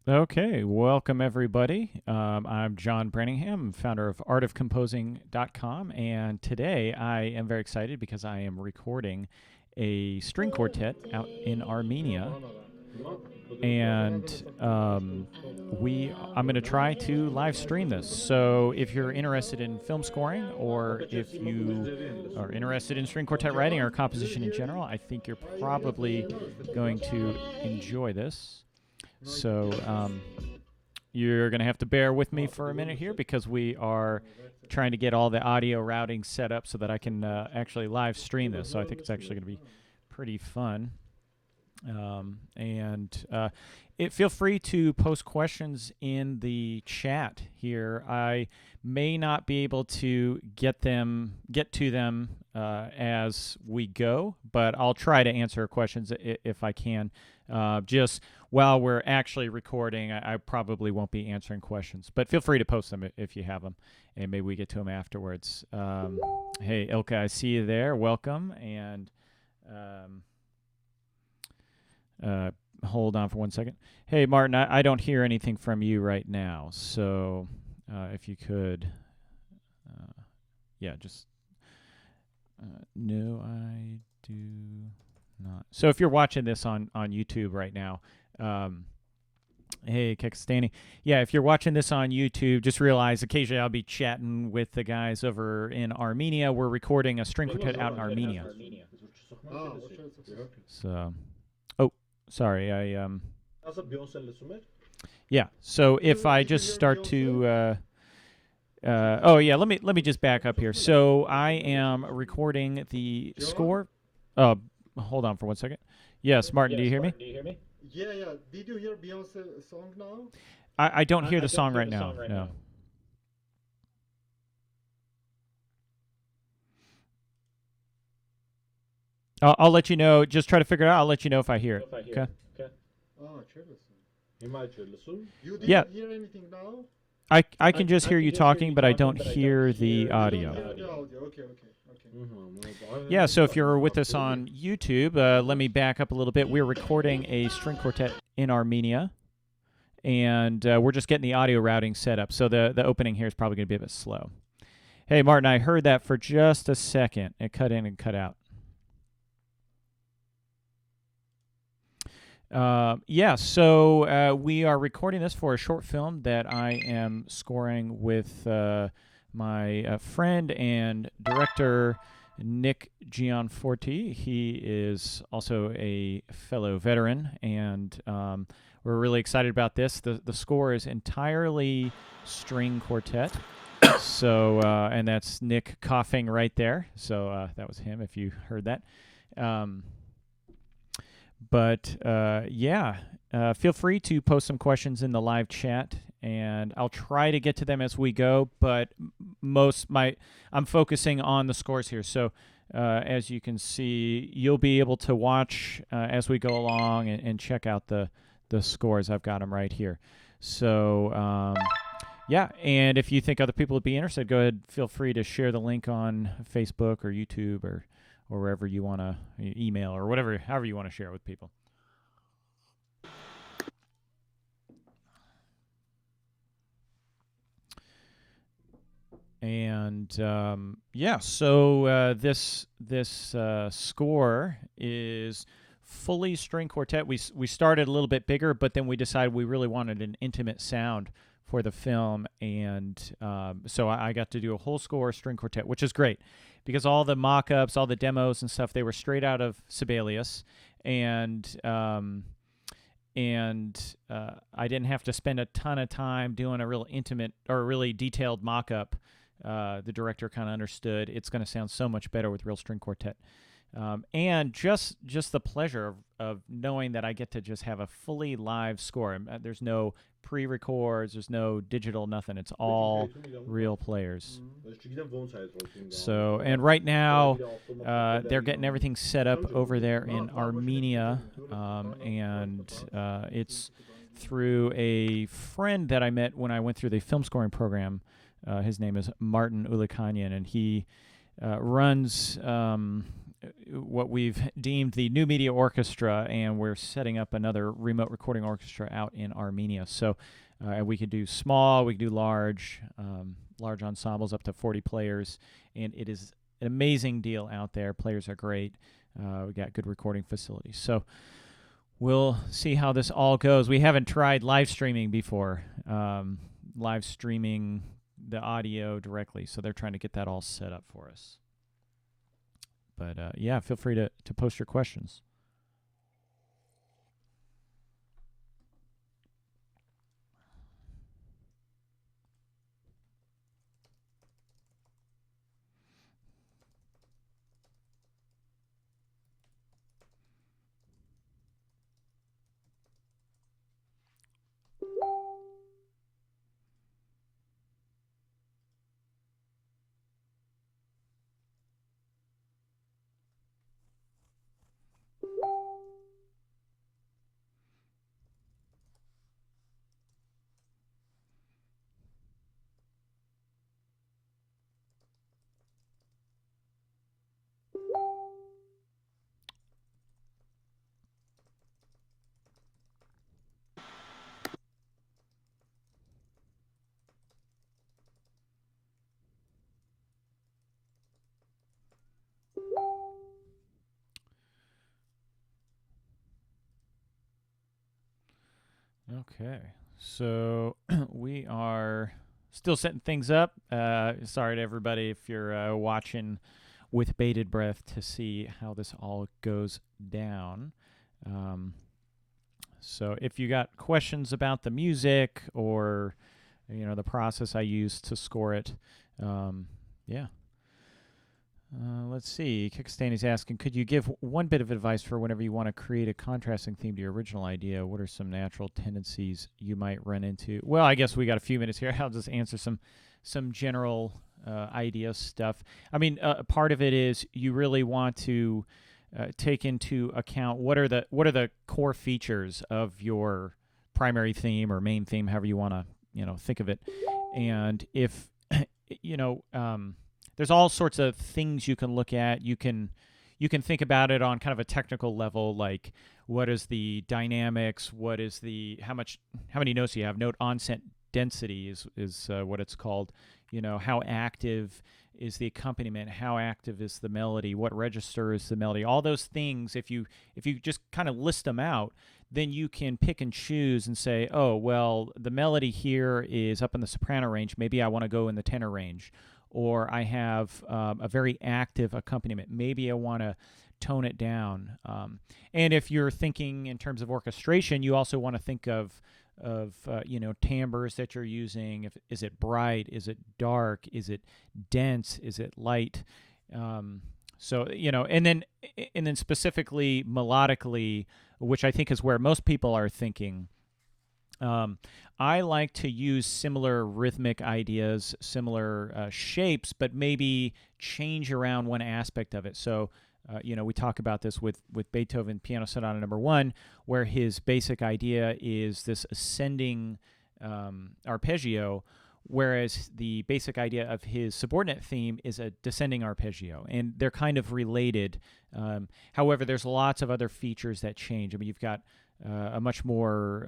Okay, welcome everybody. I'm John Branningham, founder of artofcomposing.com, and today I am very excited because I am recording a string quartet out in Armenia, and I'm going to try to live stream this. So if you're interested in film scoring, or if you are interested in string quartet writing or composition in general, I think you're probably going to enjoy this. So you're going to have to bear with me for a minute here because we are trying to get all the audio routing set up so that I can actually live stream this. So I think it's actually going to be pretty fun. Feel free to post questions in the chat here. I may not be able to get to them as we go, but I'll try to answer questions if I can. Just while we're actually recording, I probably won't be answering questions, but feel free to post them if you have them, and maybe we get to them afterwards. Hey, Ilka, I see you there. Welcome, and hold on for 1 second. Hey, Martin, I don't hear anything from you right now, so if you could, no, I do not. So if you're watching this on YouTube right now, hey, Kekistani. Yeah, if you're watching this on YouTube, just realize occasionally I'll be chatting with the guys over in Armenia. We're recording a string quartet out in Armenia. So, oh, sorry, yeah, so if I just start to, let me just back up here. So I am recording the score. Hold on for 1 second. Yes, Martin, do you hear me? Yeah. Did you hear Beyonce's song now? I don't hear the song right now. No. I'll let you know. Just try to figure it out. I'll let you know if I hear it. Okay. You didn't hear anything now? I can just hear you talking, but I don't hear the audio. Okay. Yeah, so if you're with us on YouTube, let me back up a little bit. We're recording a string quartet in Armenia, and we're just getting the audio routing set up. So the opening here is probably going to be a bit slow. Hey, Martin, I heard that for just a second. It cut in and cut out. So we are recording this for a short film that I am scoring with my friend and director, Nick Gianforti. He is also a fellow veteran, and we're really excited about this. The score is entirely string quartet. So, and that's Nick coughing right there. So that was him, if you heard that. Feel free to post some questions in the live chat, and I'll try to get to them as we go, but I'm focusing on the scores here. So as you can see, you'll be able to watch as we go along and check out the scores. I've got them right here. So and if you think other people would be interested, go ahead, feel free to share the link on Facebook or YouTube or wherever you want to, email or however you want to share it with people. And this score is fully string quartet. We started a little bit bigger, but then we decided we really wanted an intimate sound for the film, and so I got to do a whole score string quartet, which is great because all the mock-ups, all the demos and stuff, they were straight out of Sibelius, and I didn't have to spend a ton of time doing a real intimate or really detailed mock-up. The director kind of understood it's going to sound so much better with real string quartet. And just the pleasure of knowing that I get to just have a fully live score. There's no pre-records, there's no digital, nothing. It's all real players. So, and right now, they're getting everything set up over there in Armenia, and it's through a friend that I met when I went through the film scoring program. His name is Martin Ulikanyan, and he runs what we've deemed the New Media Orchestra, and we're setting up another remote recording orchestra out in Armenia. So we could do small, we could do large, large ensembles up to 40 players, and it is an amazing deal out there. Players are great. We got good recording facilities. So we'll see how this all goes. We haven't tried live streaming before, live streaming the audio directly, so they're trying to get that all set up for us. But yeah, feel free to post your questions. Okay, so we are still setting things up. Sorry to everybody if you're watching with bated breath to see how this all goes down. So if you got questions about the music or the process I use to score it, yeah. Let's see. Kickstani's asking, could you give one bit of advice for whenever you want to create a contrasting theme to your original idea? What are some natural tendencies you might run into? Well, I guess we got a few minutes here. I'll just answer some general idea stuff. I mean, part of it is you really want to take into account what are the core features of your primary theme or main theme, however you want to think of it. And if there's all sorts of things you can look at. You can think about it on kind of a technical level, like what is the dynamics, what is how many notes do you have? Note onset density is what it's called. How active is the accompaniment? How active is the melody? What register is the melody? All those things, if you just kind of list them out, then you can pick and choose and say, oh, well, the melody here is up in the soprano range. Maybe I want to go in the tenor range. Or I have a very active accompaniment. Maybe I want to tone it down. And if you're thinking in terms of orchestration, you also want to think of timbres that you're using. Is it bright? Is it dark? Is it dense? Is it light? So and then specifically melodically, which I think is where most people are thinking. I like to use similar rhythmic ideas, similar shapes, but maybe change around one aspect of it. So, we talk about this with Beethoven Piano Sonata No. 1, where his basic idea is this ascending arpeggio, whereas the basic idea of his subordinate theme is a descending arpeggio, and they're kind of related. However, there's lots of other features that change. I mean, you've got a much more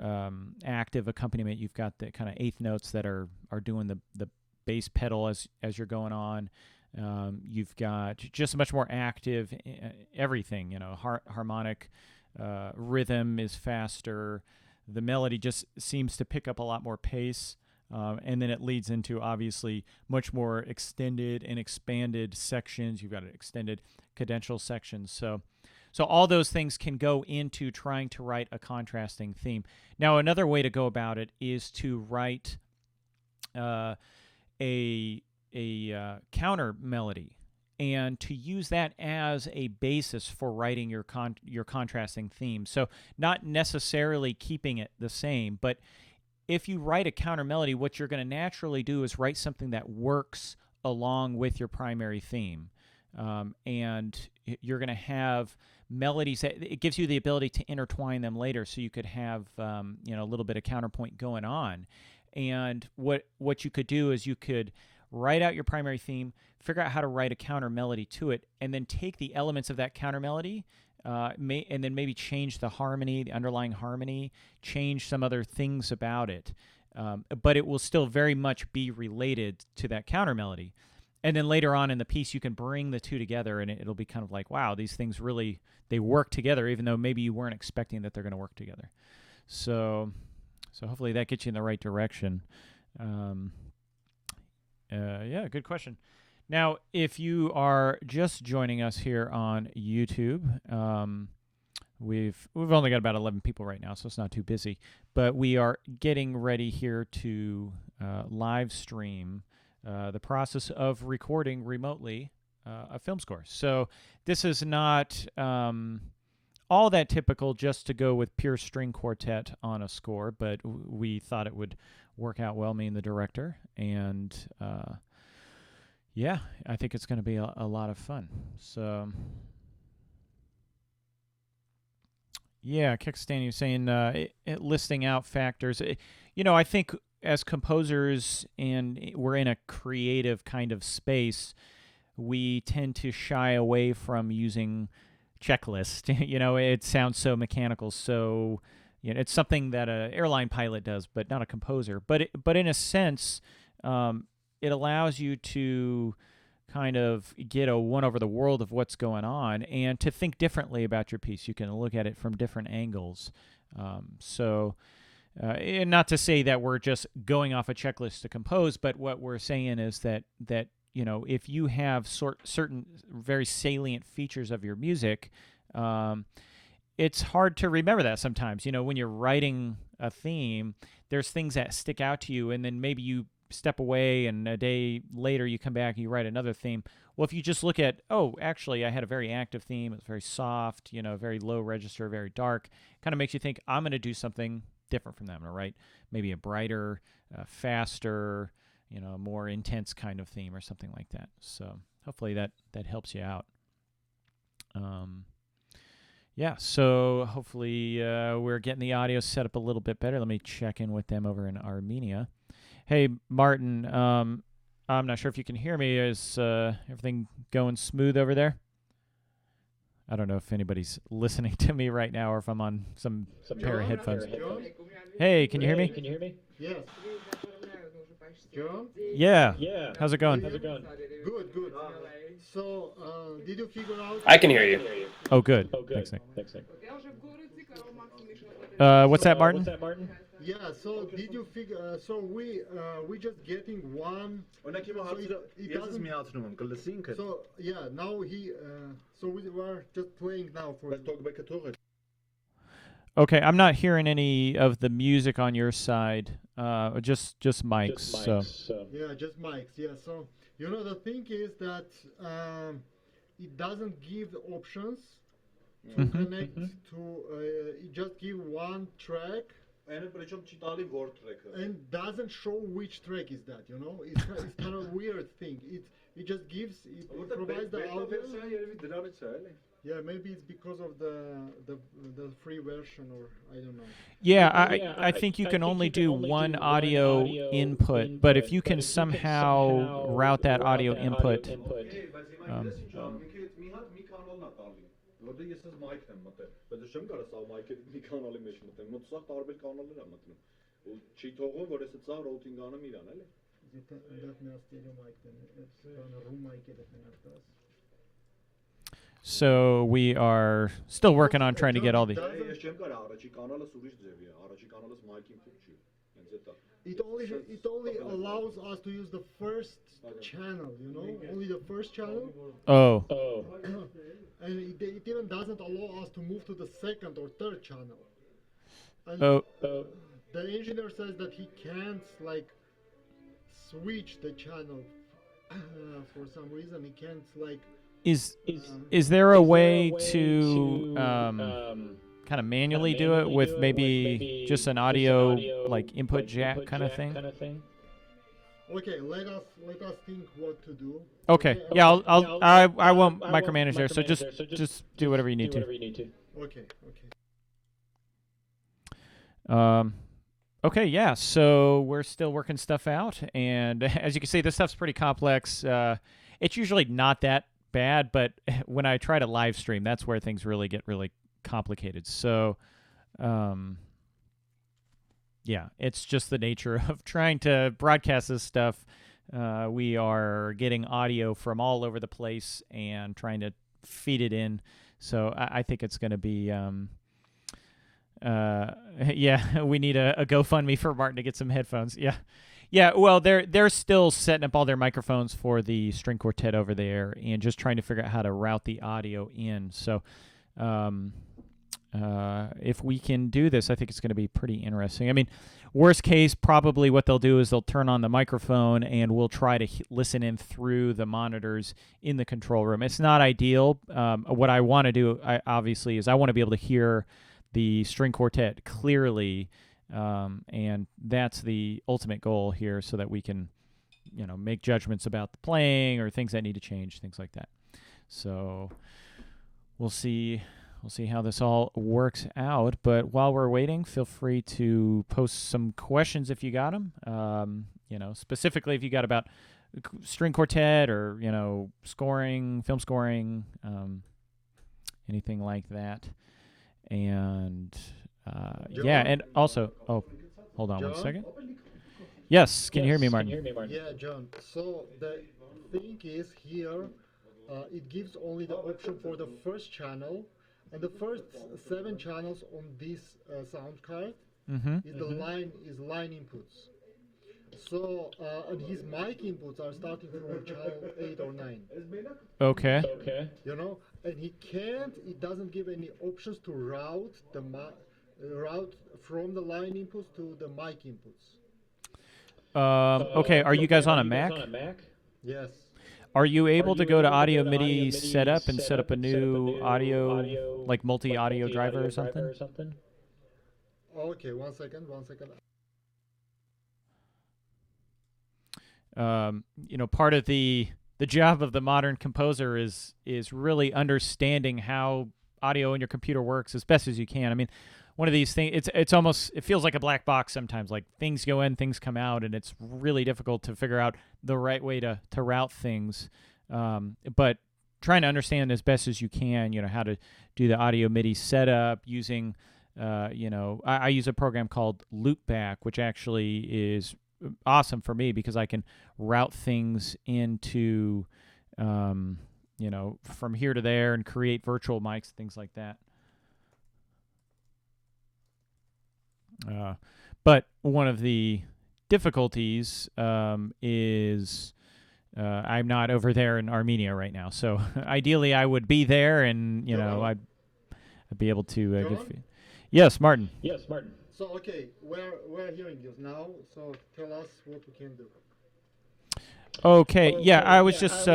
active accompaniment. You've got the kind of eighth notes that are doing the bass pedal as you're going on. You've got just a much more active everything. Harmonic rhythm is faster. The melody just seems to pick up a lot more pace. And then it leads into, obviously, much more extended and expanded sections. You've got extended cadential sections. So all those things can go into trying to write a contrasting theme. Now, another way to go about it is to write a counter melody, and to use that as a basis for writing your contrasting theme. So not necessarily keeping it the same, but if you write a counter melody, what you're going to naturally do is write something that works along with your primary theme. And you're going to have melodies that it gives you the ability to intertwine them later, so you could have a little bit of counterpoint going on. And what you could do is you could write out your primary theme, figure out how to write a counter melody to it, and then take the elements of that counter melody, and then maybe change the harmony, the underlying harmony, change some other things about it. But it will still very much be related to that counter melody. And then later on in the piece, you can bring the two together, and it'll be kind of like, wow, these things really, they work together, even though maybe you weren't expecting that they're going to work together. So hopefully that gets you in the right direction. Yeah, good question. Now, if you are just joining us here on YouTube, we've only got about 11 people right now, so it's not too busy. But we are getting ready here to live stream the process of recording remotely a film score. So this is not all that typical just to go with pure string quartet on a score, but we thought it would work out well, me and the director, and yeah, I think it's going to be a lot of fun. So yeah, Kickstand, you're saying listing out factors. I think as composers, and we're in a creative kind of space, we tend to shy away from using checklist. It sounds so mechanical, so it's something that an airline pilot does, but not a composer. But in a sense, it allows you to kind of get a one over the world of what's going on and to think differently about your piece. You can look at it from different angles. And not to say that we're just going off a checklist to compose, but what we're saying is that if you have certain very salient features of your music, it's hard to remember that sometimes. When you're writing a theme, there's things that stick out to you, and then maybe you step away and a day later you come back and you write another theme. Well, if you just look at, actually I had a very active theme, it's very soft, very low register, very dark, kind of makes you think I'm going to do something different from that. I'm going to write maybe a brighter, faster, more intense kind of theme or something like that. So hopefully that helps you out. Yeah, so hopefully we're getting the audio set up a little bit better. Let me check in with them over in Armenia. Hey, Martin, I'm not sure if you can hear me. Is everything going smooth over there? I don't know if anybody's listening to me right now or if I'm on some pair of headphones. Hey, can you hear me? Yes. John? Yeah. How's it going? Good. So, did you figure out? I can hear you. Oh, good. Thanks, Nick. What's that, Martin? Yeah. So, did you figure? So we just getting one. So it doesn't. So yeah. Now he. So we were just playing now for. Okay, I'm not hearing any of the music on your side. Just mics. So. Yeah, just mics. Yeah. So the thing is that it doesn't give the options to connect to. It just give one track. And doesn't show which track is that. It's kind of weird thing. It just gives. It provides the audio. Yeah, maybe it's because of the free version, or I don't know. Yeah, I think you can only do one audio input, but if you can somehow route that audio input. So we are still working on trying to get all the. It only allows us to use the first channel, only the first channel. Oh. And it even doesn't allow us to move to the second or third channel. And the engineer says that he can't switch the channel for some reason. He can't Is there a way to kind of manually do it with maybe just an audio input jack kind of thing? Okay, let us think what to do. Okay, yeah, I won't micromanage there. So just do whatever you need to. Okay. Okay, yeah. So we're still working stuff out, and as you can see, this stuff's pretty complex. It's usually not that bad, but when I try to live stream, that's where things really get really complicated. So, um, yeah, it's just the nature of trying to broadcast this stuff. We are getting audio from all over the place and trying to feed it in. So I think it's going to be. Yeah, we need a GoFundMe for Martin to get some headphones. Yeah, yeah. Well, they're still setting up all their microphones for the string quartet over there, and just trying to figure out how to route the audio in. So, um, if we can do this, I think it's going to be pretty interesting. I mean, worst case, probably what they'll do is they'll turn on the microphone and we'll try to listen in through the monitors in the control room. It's not ideal. What I want to do, obviously, is I want to be able to hear the string quartet clearly, and that's the ultimate goal here, so that we can, make judgments about the playing or things that need to change, things like that. So we'll see. We'll see how this all works out. But while we're waiting, feel free to post some questions if you got them. Specifically if you got about string quartet or scoring, film scoring, anything like that. And yeah, and also, hold on John? 1 second. Yes, can you hear me, Martin? Yeah, John. So the thing is here, it gives only the option for the first channel, and the first 7 channels on this sound card is the line inputs. So and his mic inputs are starting from channel 8 or 9. Okay. And it doesn't give any options to route route from the line inputs to the mic inputs. Okay, are you guys on a Mac? Yes. Are you able to go to Audio MIDI setup and set up a new audio, like multi-audio driver or something? Okay, 1 second. Part of the job of the modern composer is really understanding how audio in your computer works as best as you can. I mean, one of these things, it feels like a black box sometimes. Like things go in, things come out, and it's really difficult to figure out the right way to route things. But trying to understand as best as you can, how to do the audio MIDI setup using, I use a program called Loopback, which actually is awesome for me because I can route things into, from here to there and create virtual mics, things like that. But one of the difficulties is I'm not over there in Armenia right now. So ideally, I would be there, and I'd be able to give. Yes, Martin. So okay, we're hearing you now. So tell us what we can do. Okay. Yeah, I was just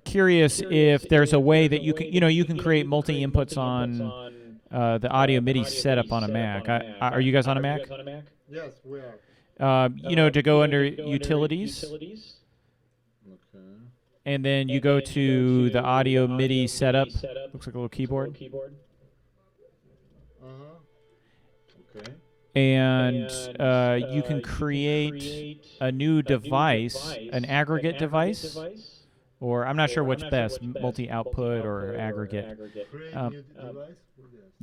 curious if there's a way that you can create multi inputs on the audio MIDI setup on a Mac. Are you guys on a Mac? Yes, we are. To go under utilities. Okay. And then you go to the audio MIDI setup. Looks like a little keyboard. Okay. And you can create a new device, an aggregate device, or I'm not sure what's best, multi-output or aggregate. Create new device.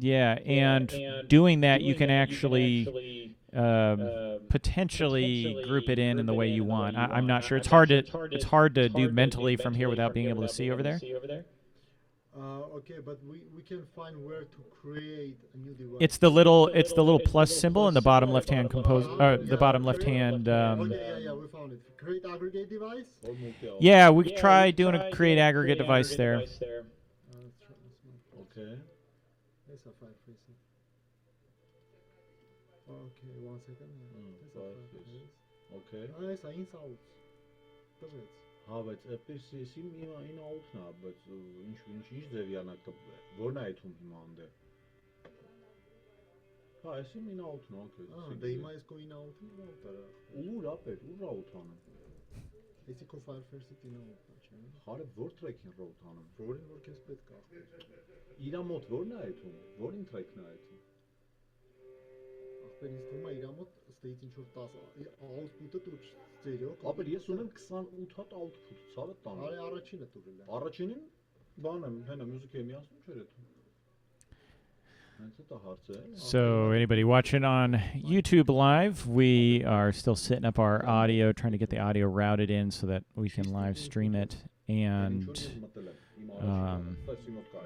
Yeah, and doing that, you can actually potentially group it in the way you want. I'm not sure. It's hard to do mentally from here without being able to see over there. Okay, but we can find where to create a new device. It's the little plus symbol in the bottom left hand the bottom left hand. Okay, yeah, we found it. Create aggregate device. Yeah, we could try doing a create aggregate device there. Okay. Okay, 1 second. Okay. Asta insult. Դվեց։ Հա, բայց այդպես էսի ին աուտն է, բայց ինչ ձևյանակ որն է այդում հիմա անդե։ Հա, էսի ին աուտն է, okay։ Դե հիմա էս կո ին աուտն է, ո՞տարա։ Ուր ապեր, ուր աուտանում։ Էսի կո Firefox-ը ին աուտն է, չէ՞։ Հարը որ տրեքին ռոուտանում։ Որին որ քեզ պետք է։ Իրա մոտ որն է այդում, որին տրեքն է այդում։ Պրինստում է իր մոտ ստեյց ինչ որ 10 output-ը դու ստերեո։ Ապեր ես ունեմ 28 հատ output, ցավը տանը։ Արի առաջինը տուրել է։ Առաջինին բան եմ, հենա մյուզիկը միացնում չէր էդ։ Հենց դա հարց է։ So anybody watching on YouTube Live, we are still setting up our audio, trying to get the audio routed in so that we can live stream it. And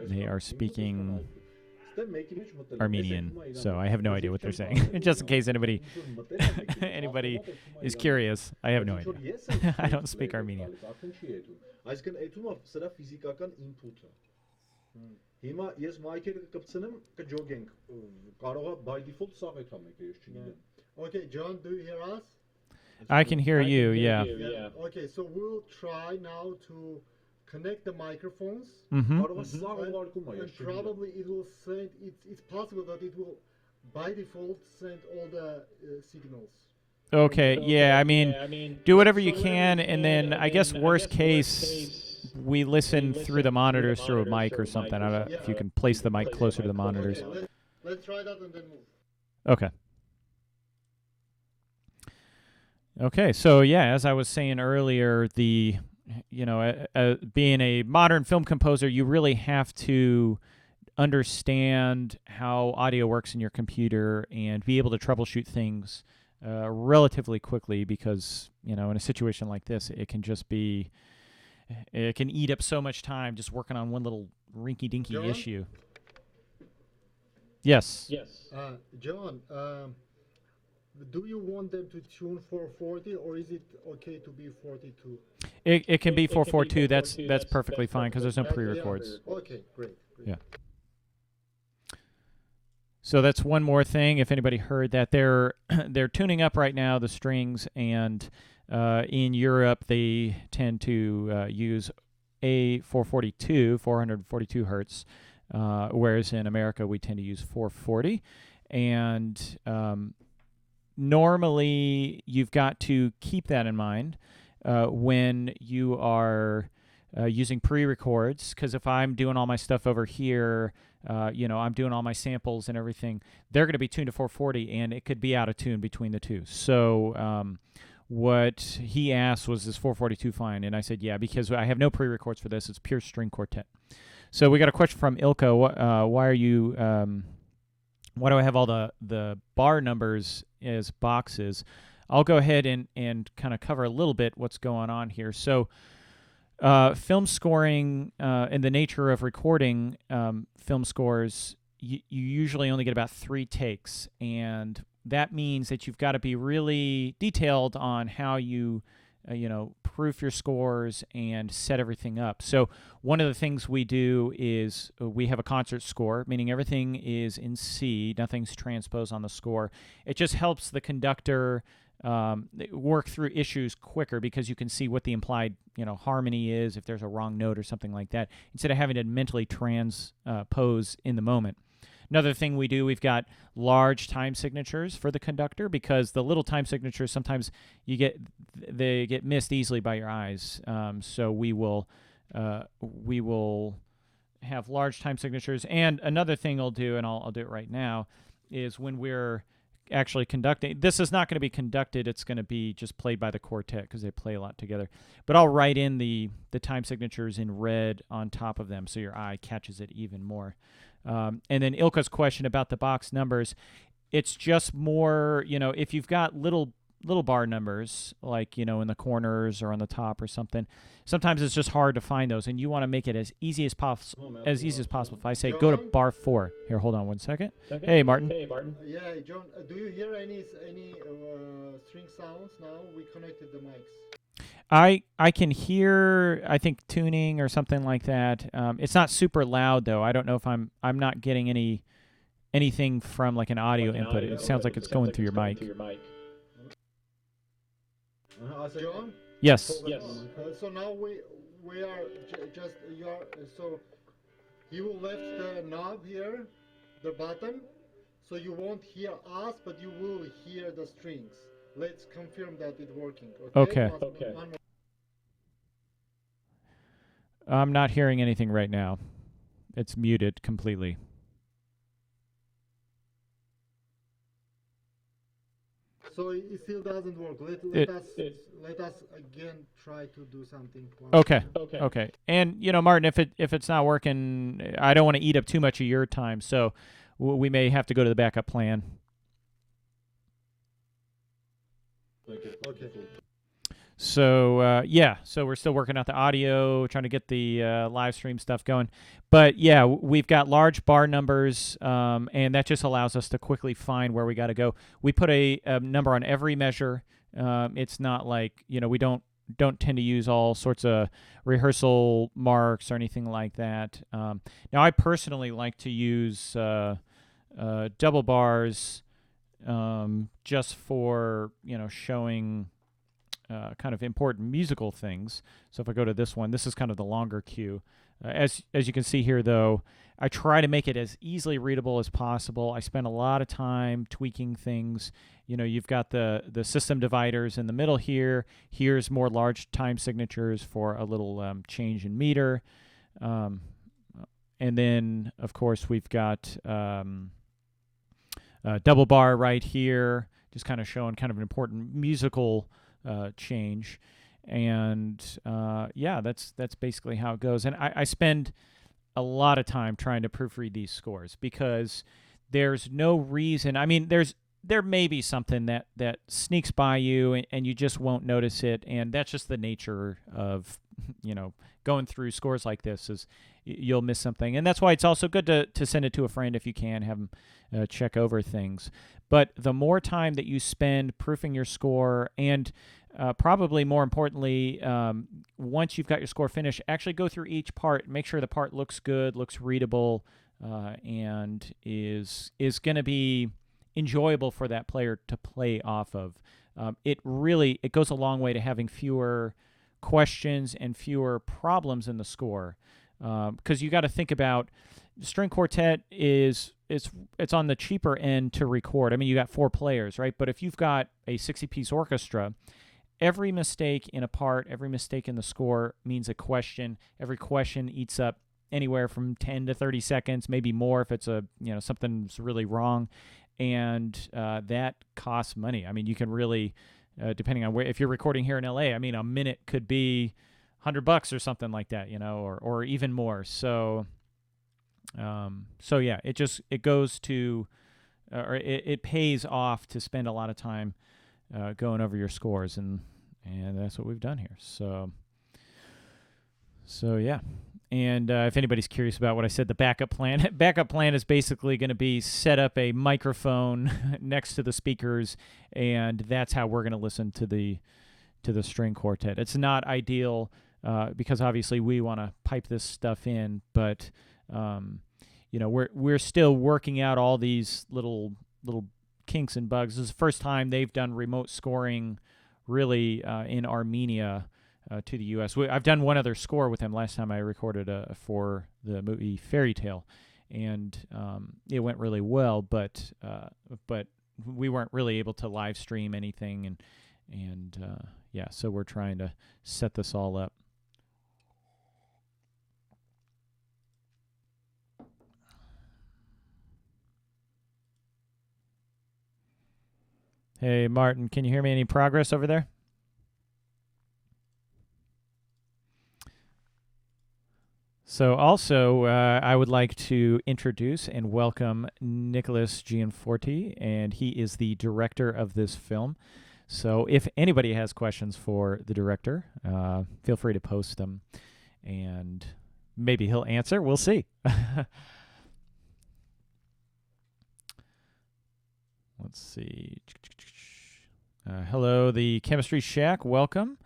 they are speaking Armenian, so I have no idea what they're saying. Just in case anybody is curious, I have no idea. I don't speak Armenian. Այսինքն էթումա սրա ֆիզիկական input-ը։ Հիմա ես մայքերը կկպցնեմ, կջոգենք, կարողա by default սաղ էթա մեկը, ես չգիտեմ։ Okay, John, do you hear us? I can hear you, yeah. Okay, so we'll try now to connect the microphones. Կարողա սաղ ուղարկում է, And ես չգիտեմ։ probably it will send, it's possible that it will by default send all the signals. Okay, yeah, I mean, do whatever you can, and then I guess worst case, we listen through the monitors through a mic or something. I don't know if you can place the mic closer to the monitors. Okay, let's try that and then move. Okay. Okay, so yeah, as I was saying earlier, being a modern film composer, you really have to understand how audio works in your computer and be able to troubleshoot things relatively quickly, because in a situation like this, it can eat up so much time just working on one little rinky-dinky issue. Yes. John, do you want them to tune 440, or is it okay to be 42? It can be 442. That's perfectly fine, because there's no pre-records. Okay, great. Yeah. So that's one more thing. If anybody heard that, they're tuning up right now the strings, and in Europe they tend to use A442 hertz, whereas in America we tend to use 440. And normally you've got to keep that in mind when you are using pre-records, because if I'm doing all my stuff over here, I'm doing all my samples and everything, they're going to be tuned to 440, and it could be out of tune between the two. So what he asked was, is 442 fine? And I said, yeah, because I have no pre-records for this. It's pure string quartet. So we got a question from Ilka. Why do I have all the bar numbers as boxes? I'll go ahead and kind of cover a little bit what's going on here. So film scoring and the nature of recording film scores, you usually only get about 3 takes, and that means that you've got to be really detailed on how you proof your scores and set everything up. So one of the things we do is we have a concert score, meaning everything is in C, nothing's transposed on the score. It just helps the conductor work through issues quicker, because you can see what the implied harmony is if there's a wrong note or something like that, instead of having to mentally transpose in the moment. Another thing we do, we've got large time signatures for the conductor, because the little time signatures sometimes they get missed easily by your eyes. So we will have large time signatures. And another thing I'll do, and I'll do it right now, is when we're actually conducting. This is not going to be conducted. It's going to be just played by the quartet, because they play a lot together. But I'll write in the time signatures in red on top of them, so your eye catches it even more. And then Ilka's question about the box numbers, it's just more, if you've got little bar numbers, like, in the corners or on the top or something, sometimes it's just hard to find those, and you want to make it as easy as possible. If I say go to bar 4, here, hold on one second. Okay. Hey, Martin. Yeah, John, do you hear any string sounds now? We connected the mics. I can hear, I think, tuning or something like that. It's not super loud, though. I don't know if I'm not getting anything from like an audio input. It sounds like it's going through your mic. John? Yes. So now we are just so you left the knob here, the button, so you won't hear us, but you will hear the strings. Let's confirm that it's working. Okay. I'm not hearing anything right now. It's muted completely. So it still doesn't work. Let us again try to do something. Okay. And Martin, if it's not working, I don't want to eat up too much of your time, so we may have to go to the backup plan. Okay. So so we're still working out the audio, trying to get the live stream stuff going. But yeah, we've got large bar numbers, and that just allows us to quickly find where we got to go. We put a number on every measure. It's not like we don't tend to use all sorts of rehearsal marks or anything like that. Now, I personally like to use double bars just for showing kind of important musical things. So if I go to this one, this is kind of the longer cue. As you can see here, though, I try to make it as easily readable as possible. I spend a lot of time tweaking things. You've got the system dividers in the middle here. Here's more large time signatures for a little change in meter. And then, of course, we've got double bar right here, just kind of showing kind of an important musical change. And that's basically how it goes. And I spend a lot of time trying to proofread these scores because there's no reason. I mean, there may be something that sneaks by you and you just won't notice it, and that's just the nature of going through scores like this, is you'll miss something. And that's why it's also good to send it to a friend if you can, have them check over things. But the more time that you spend proofing your score, and probably more importantly, once you've got your score finished, actually go through each part, make sure the part looks good, looks readable, and is going to be enjoyable for that player to play off of. It goes a long way to having fewer questions and fewer problems in the score, because you got to think about string quartet it's on the cheaper end to record. I mean, you got 4 players, right? But if you've got a 60-piece orchestra, every mistake in a part, every mistake in the score means a question. Every question eats up anywhere from 10 to 30 seconds, maybe more if it's something's really wrong, and that costs money. I mean, you can really, depending on where, if you're recording here in LA, I mean, a minute could be $100 or something like that, or even more. So yeah, it goes to, or it pays off to spend a lot of time going over your scores, and that's what we've done here. So yeah. And if anybody's curious about what I said, the backup plan is basically going to be set up a microphone next to the speakers, and that's how we're going to listen to the string quartet. It's not ideal because obviously we want to pipe this stuff in, but we're still working out all these little kinks and bugs. This is the first time they've done remote scoring really in Armenia to the U.S. I've done one other score with them last time I recorded for the movie Fairy Tale, and it went really well, but we weren't really able to live stream anything, and so we're trying to set this all up. Hey, Martin, can you hear me? Any progress over there? So also, I would like to introduce and welcome Nicholas Gianforti, and he is the director of this film. So if anybody has questions for the director, feel free to post them, and maybe he'll answer. We'll see. Let's see. Hello, the Chemistry Shack. Welcome.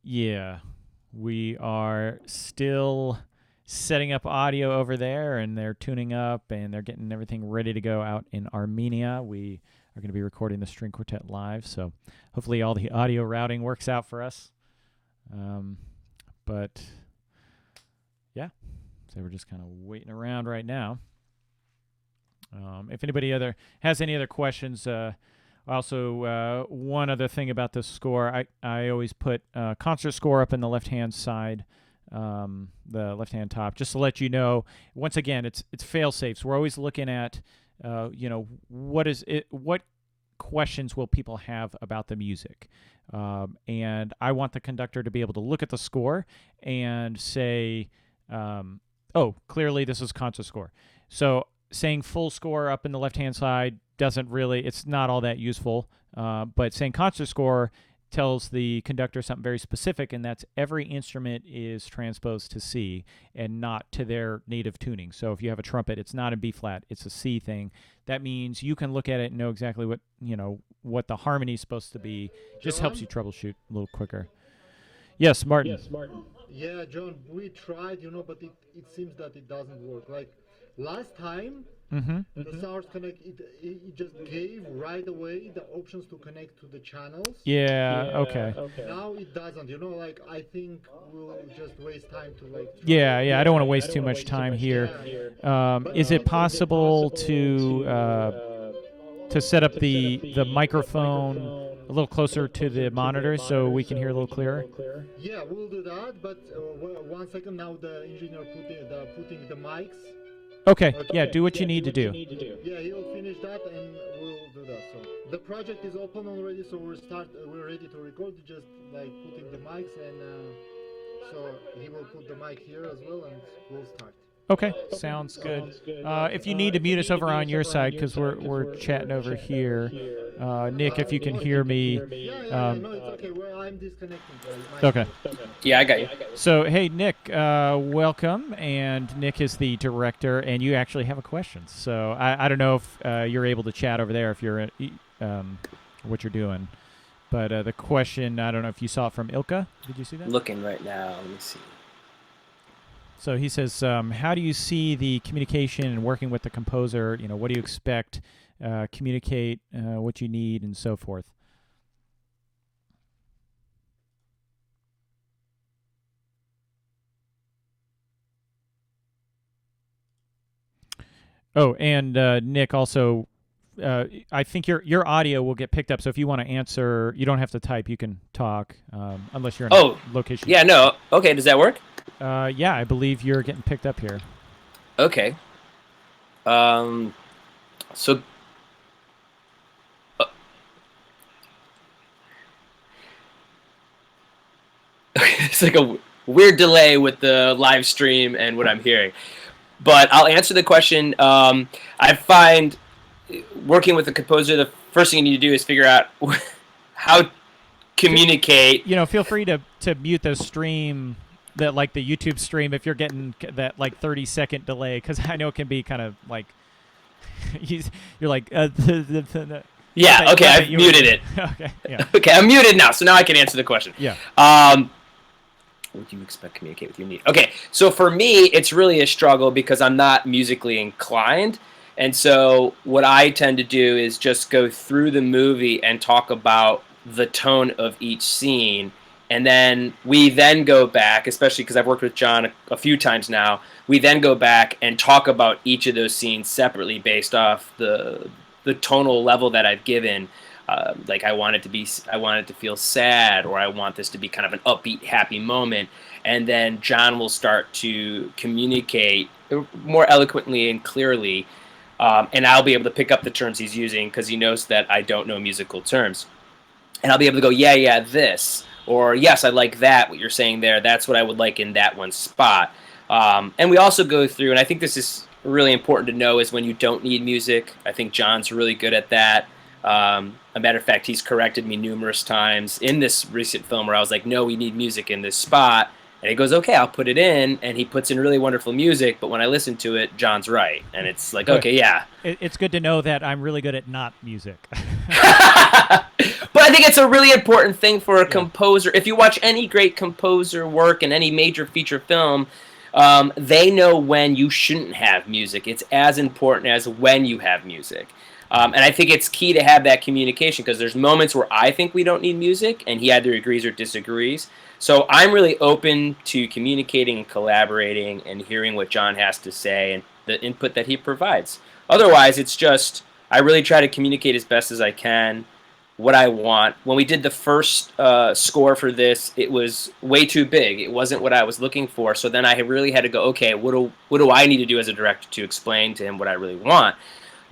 Yeah, we are still setting up audio over there, and they're tuning up, and they're getting everything ready to go out in Armenia. We are going to be recording the string quartet live, so hopefully all the audio routing works out for us. But yeah, so we're just kind of waiting around right now. If anybody has any other questions, also one other thing about this score, I always put concert score up in the left-hand side, the left-hand top, just to let you know. Once again, it's fail-safe. So we're always looking at what is it? What questions will people have about the music? And I want the conductor to be able to look at the score and say, oh, clearly this is concert score. So saying full score up in the left-hand side it's not all that useful. But saying concert score tells the conductor something very specific, and that's every instrument is transposed to C and not to their native tuning. So if you have a trumpet, it's not in B flat, it's a C thing. That means you can look at it and know exactly what the harmony is supposed to be. Just helps you troubleshoot a little quicker. Yes, Martin. Yeah, John, we tried, but it seems that it doesn't work. Like last time, the Source Connect, it just gave right away the options to connect to the channels. Yeah, okay. Now it doesn't, I think we'll just waste time to try. Yeah, I don't want to waste too much time here. Is it possible to set up the microphone a little closer to the monitor so we can hear a little clearer? Yeah, we'll do that, but 1 second, now the engineer putting the mics. Okay, yeah, do what you need to do. Yeah, he'll finish that and we'll do that. So the project is open already, so we're ready to record, just putting the mics, and so he will put the mic here as well, and we'll start. Okay, sounds good. If you need to mute us over on your side, because we're chatting over here. Nick, if you can hear me. No, it's okay. Well, I'm disconnecting. Okay. Yeah, I got you. So, hey, Nick, welcome. And Nick is the director, and you actually have a question. So I don't know if you're able to chat over there if you're what you're doing. But the question, I don't know if you saw it from Ilka. Did you see that? Looking right now. Let me see. So he says, how do you see the communication and working with the composer? What do you expect? Communicate what you need and so forth. Oh, and Nick, also, I think your audio will get picked up. So if you want to answer, you don't have to type. You can talk, unless you're in a location. Yeah, no. Okay, does that work? Yeah, I believe you're getting picked up here. Okay. So. It's like a weird delay with the live stream and what I'm hearing. But I'll answer the question. I find working with the composer, the first thing you need to do is figure out how to communicate. Feel free to mute the stream, the YouTube stream, if you're getting that 30-second delay, because I know it can be kind of like you're like. Yeah. Okay. I've muted it. Okay. Yeah. Okay. I'm muted now, so now I can answer the question. Yeah. What do you expect to communicate with your need? Okay, so for me, it's really a struggle because I'm not musically inclined. And so what I tend to do is just go through the movie and talk about the tone of each scene. And then we then go back, especially because I've worked with John a few times now, we then go back and talk about each of those scenes separately based off the tonal level that I've given. I want it to feel sad, or I want this to be kind of an upbeat, happy moment. And then John will start to communicate more eloquently and clearly, and I'll be able to pick up the terms he's using because he knows that I don't know musical terms. And I'll be able to go, yeah, this, or yes, I like that, what you're saying there. That's what I would like in that one spot. And we also go through, and I think this is really important to know, is when you don't need music. I think John's really good at that. A matter of fact, he's corrected me numerous times in this recent film where I was like, no, we need music in this spot. And he goes, okay, I'll put it in. And he puts in really wonderful music. But when I listen to it, John's right. And it's like, okay, yeah. It's good to know that I'm really good at not music. But I think it's a really important thing for a composer. If you watch any great composer work in any major feature film, they know when you shouldn't have music. It's as important as when you have music. And I think it's key to have that communication, because there's moments where I think we don't need music, and he either agrees or disagrees. So I'm really open to communicating and collaborating and hearing what John has to say and the input that he provides. Otherwise, it's just, I really try to communicate as best as I can what I want. When we did the first score for this, it was way too big. It wasn't what I was looking for. So then I really had to go, okay, what do I need to do as a director to explain to him what I really want?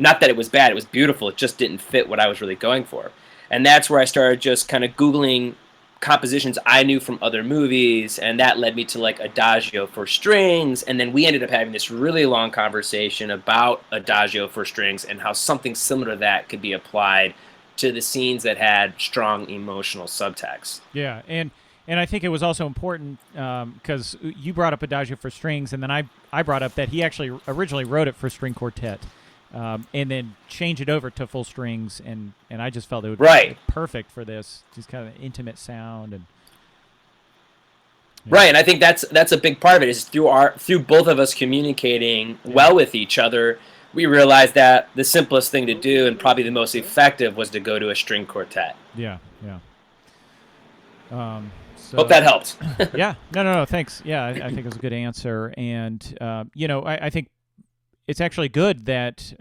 Not that it was bad, it was beautiful, it just didn't fit what I was really going for. And that's where I started just kind of Googling compositions I knew from other movies, and that led me to like Adagio for strings, and then we ended up having this really long conversation about Adagio for strings and how something similar to that could be applied to the scenes that had strong emotional subtext. Yeah, and I think it was also important because you brought up Adagio for strings, and then I brought up that he actually originally wrote it for string quartet, and then changed it over to full strings, and I just felt it would be perfect for this, just kind of intimate sound. And right, and I think that's a big part of it, is through both of us communicating well with each other, we realized that the simplest thing to do and probably the most effective was to go to a string quartet. Yeah. So, hope that helped. Yeah, no, thanks. Yeah, I think it was a good answer, and I think it's actually good that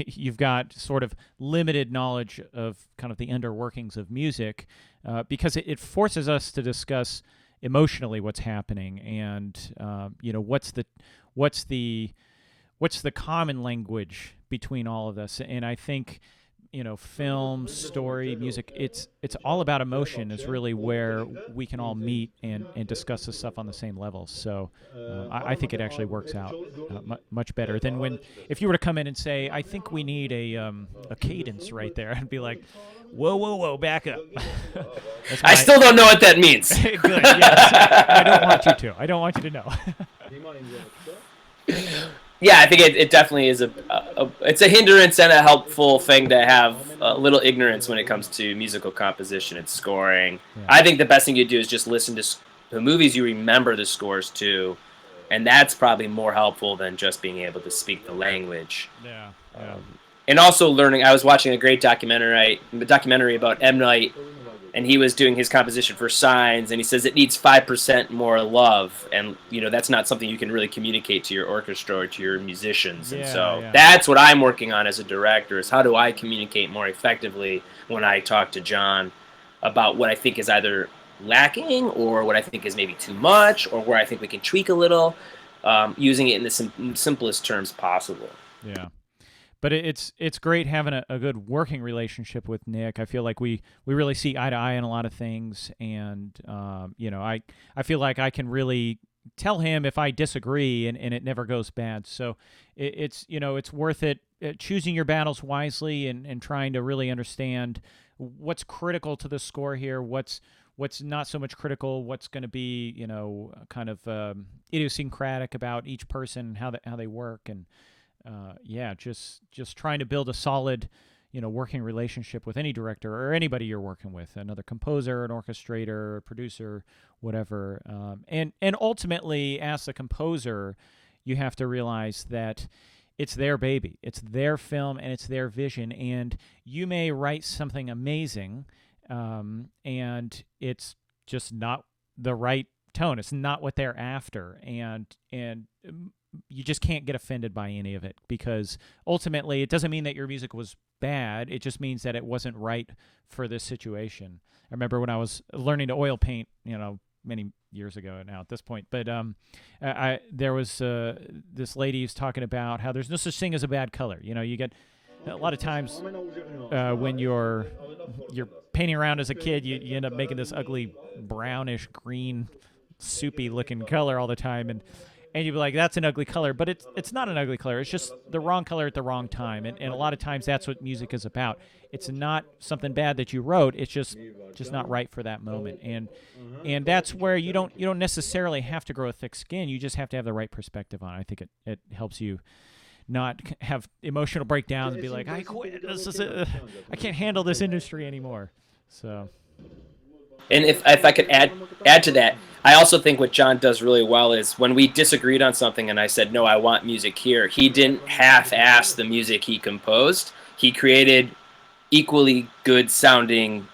you've got sort of limited knowledge of kind of the underworkings of music, because it forces us to discuss emotionally what's happening, and what's the common language between all of this. And I think film, story, music, it's all about emotion is really where we can all meet and discuss this stuff on the same level. So I think it actually works out much better than if you were to come in and say, I think we need a cadence right there. I'd be like, whoa, back up. I still don't know what that means. Good, yes. I don't want you to. I don't want you to know. Yeah, I think it definitely is it's a hindrance and a helpful thing to have a little ignorance when it comes to musical composition and scoring. Yeah. I think the best thing you do is just listen to the movies you remember the scores to, and that's probably more helpful than just being able to speak the language. Yeah. And also learning. I was watching a great documentary about M. Night, and he was doing his composition for Signs, and he says it needs 5% more love, and that's not something you can really communicate to your orchestra or to your musicians. And so that's what I'm working on as a director, is how do I communicate more effectively when I talk to John about what I think is either lacking or what I think is maybe too much or where I think we can tweak a little, using it in the simplest terms possible. Yeah. But it's great having a good working relationship with Nick. I feel like we really see eye to eye on a lot of things, and I feel like I can really tell him if I disagree, and it never goes bad. So it's worth it, choosing your battles wisely and trying to really understand what's critical to the score here, what's not so much critical, what's going to be kind of idiosyncratic about each person and how they work, and just trying to build a solid, working relationship with any director or anybody you're working with, another composer, an orchestrator, a producer, whatever. And ultimately, as a composer, you have to realize that it's their baby, it's their film, and it's their vision. And you may write something amazing, and it's just not the right tone. It's not what they're after, and you just can't get offended by any of it, because ultimately it doesn't mean that your music was bad. It just means that it wasn't right for this situation. I remember when I was learning to oil paint, many years ago now at this point, but there was this lady who's talking about how there's no such thing as a bad color. You get a lot of times when you're painting around as a kid, you end up making this ugly brownish green soupy looking color all the time, and you'd be like, that's an ugly color, but it's not an ugly color. It's just the wrong color at the wrong time, and a lot of times that's what music is about. It's not something bad that you wrote. It's just not right for that moment, and that's where you don't necessarily have to grow a thick skin. You just have to have the right perspective on it. I think it helps you not have emotional breakdowns and be like, I quit. I can't handle this industry anymore. So. And if I could add to that, I also think what John does really well is when we disagreed on something and I said, no, I want music here, he didn't half-ass the music he composed. He created equally good sounding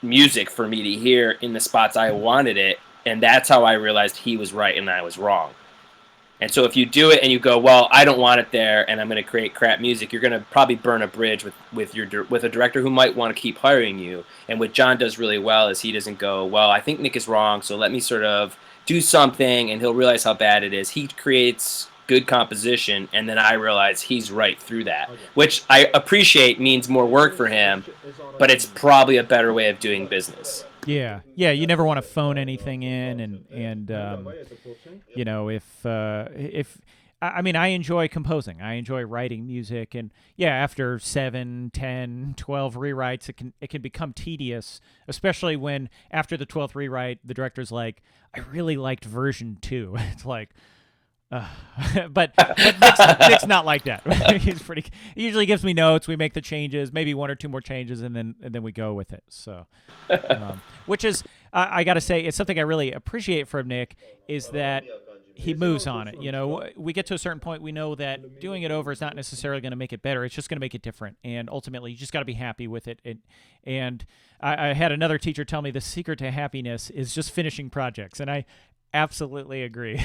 music for me to hear in the spots I wanted it, and that's how I realized he was right and I was wrong. And so if you do it and you go, well, I don't want it there, and I'm going to create crap music, you're going to probably burn a bridge with a director who might want to keep hiring you. And what John does really well is he doesn't go, well, I think Nick is wrong, so let me sort of do something, and he'll realize how bad it is. He creates good composition, and then I realize he's right through that, which I appreciate means more work for him, but it's probably a better way of doing business. Yeah, you never want to phone anything in, and you know, if I mean, I enjoy composing. I enjoy writing music, and yeah, after 7, 10, 12 rewrites, it can become tedious, especially when after the 12th rewrite, the director's like, "I really liked version 2." It's like, but Nick's not like that. He's pretty. He usually gives me notes. We make the changes, maybe 1 or 2 more changes, and then we go with it. So, which is, I got to say, it's something I really appreciate from Nick is that he moves on it. You know, we get to a certain point, we know that doing it over is not necessarily going to make it better. It's just going to make it different. And ultimately, you just got to be happy with it. And I had another teacher tell me the secret to happiness is just finishing projects. And I absolutely agree.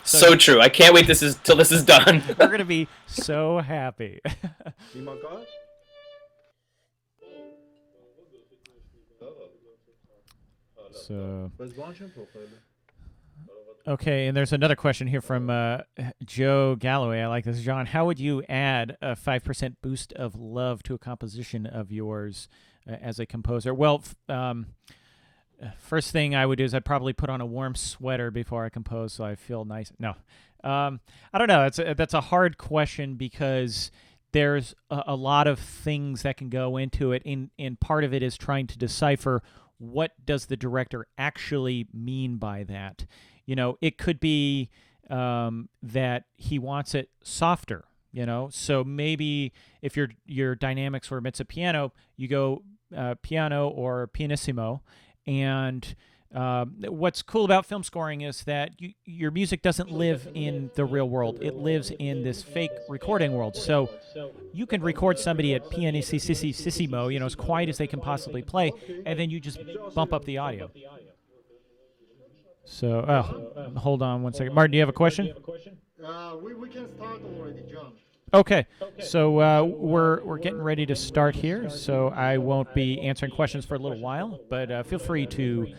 So true. I can't wait till this is done. We're going to be so happy. So... Okay, and there's another question here from Joe Galloway. I like this. John, how would you add a 5% boost of love to a composition of yours as a composer? Well, first thing I would do is I'd probably put on a warm sweater before I compose so I feel nice. No. I don't know. That's a hard question because there's a lot of things that can go into it, and part of it is trying to decipher what does the director actually mean by that. You know, it could be that he wants it softer, you know. So maybe if your dynamics were mezzo-piano, you go piano or pianissimo. And what's cool about film scoring is that your music doesn't live in the real world. It lives in this fake recording world. So you can record somebody at pianissimo, you know, as quiet as they can possibly play, and then you just bump up the audio. So, hold on one second. Martin, do you have a question? We can start already, John. Okay, so we're getting ready to start here, so I won't be answering questions for a little while, but feel free to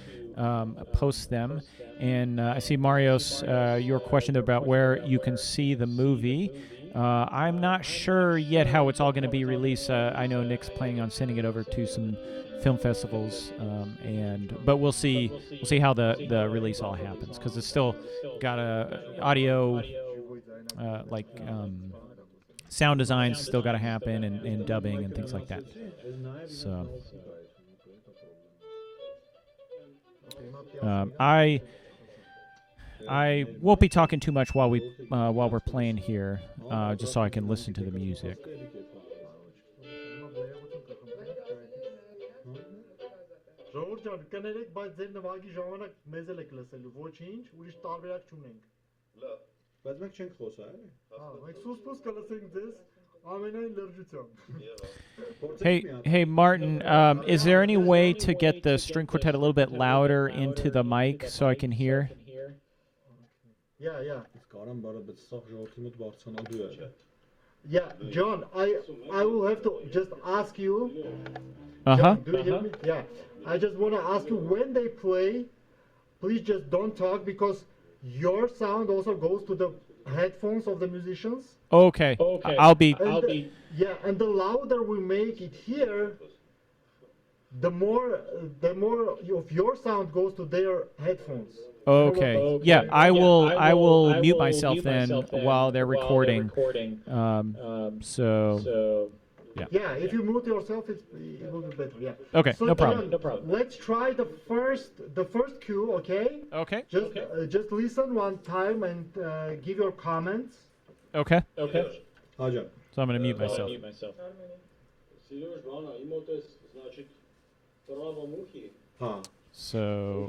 post them. And I see, Marios, your question about where you can see the movie. I'm not sure yet how it's all going to be released. I know Nick's planning on sending it over to some film festivals, but we'll see how the release all happens, because it's still got a audio sound design's still got to happen, and dubbing and things like that. So I won't be talking too much while we're playing here, just so I can listen to the music. Ժողովուրդ կներեք, բայց ձեր նվագի ժամանակ մեզ էլ եք լսելու, ոչինչ, ուրիշ տարբերակ չունենք։ Լավ, բայց մենք չենք խոսա, էլի։ Հա, մենք սուս-պուս կլսենք ձեզ ամենայն լրջությամբ։ Hey, Martin, is there any way to get the string quartet a little bit louder into the mic so I can hear? Yeah. Yeah, John, I will have to just ask you. Uh-huh. Do you hear me? Yeah. I just want to ask you, when they play, please just don't talk, because your sound also goes to the headphones of the musicians. Okay. I'll be. Yeah, and the louder we make it here, the more of your sound goes to their headphones. Okay. Yeah, I will mute myself then while they're recording. So. Yeah, if you mute yourself, it will be better. Yeah. Okay, so no problem. Let's try the first cue, okay? Okay. Just listen one time and give your comments. Okay. So I'm going to mute myself. So,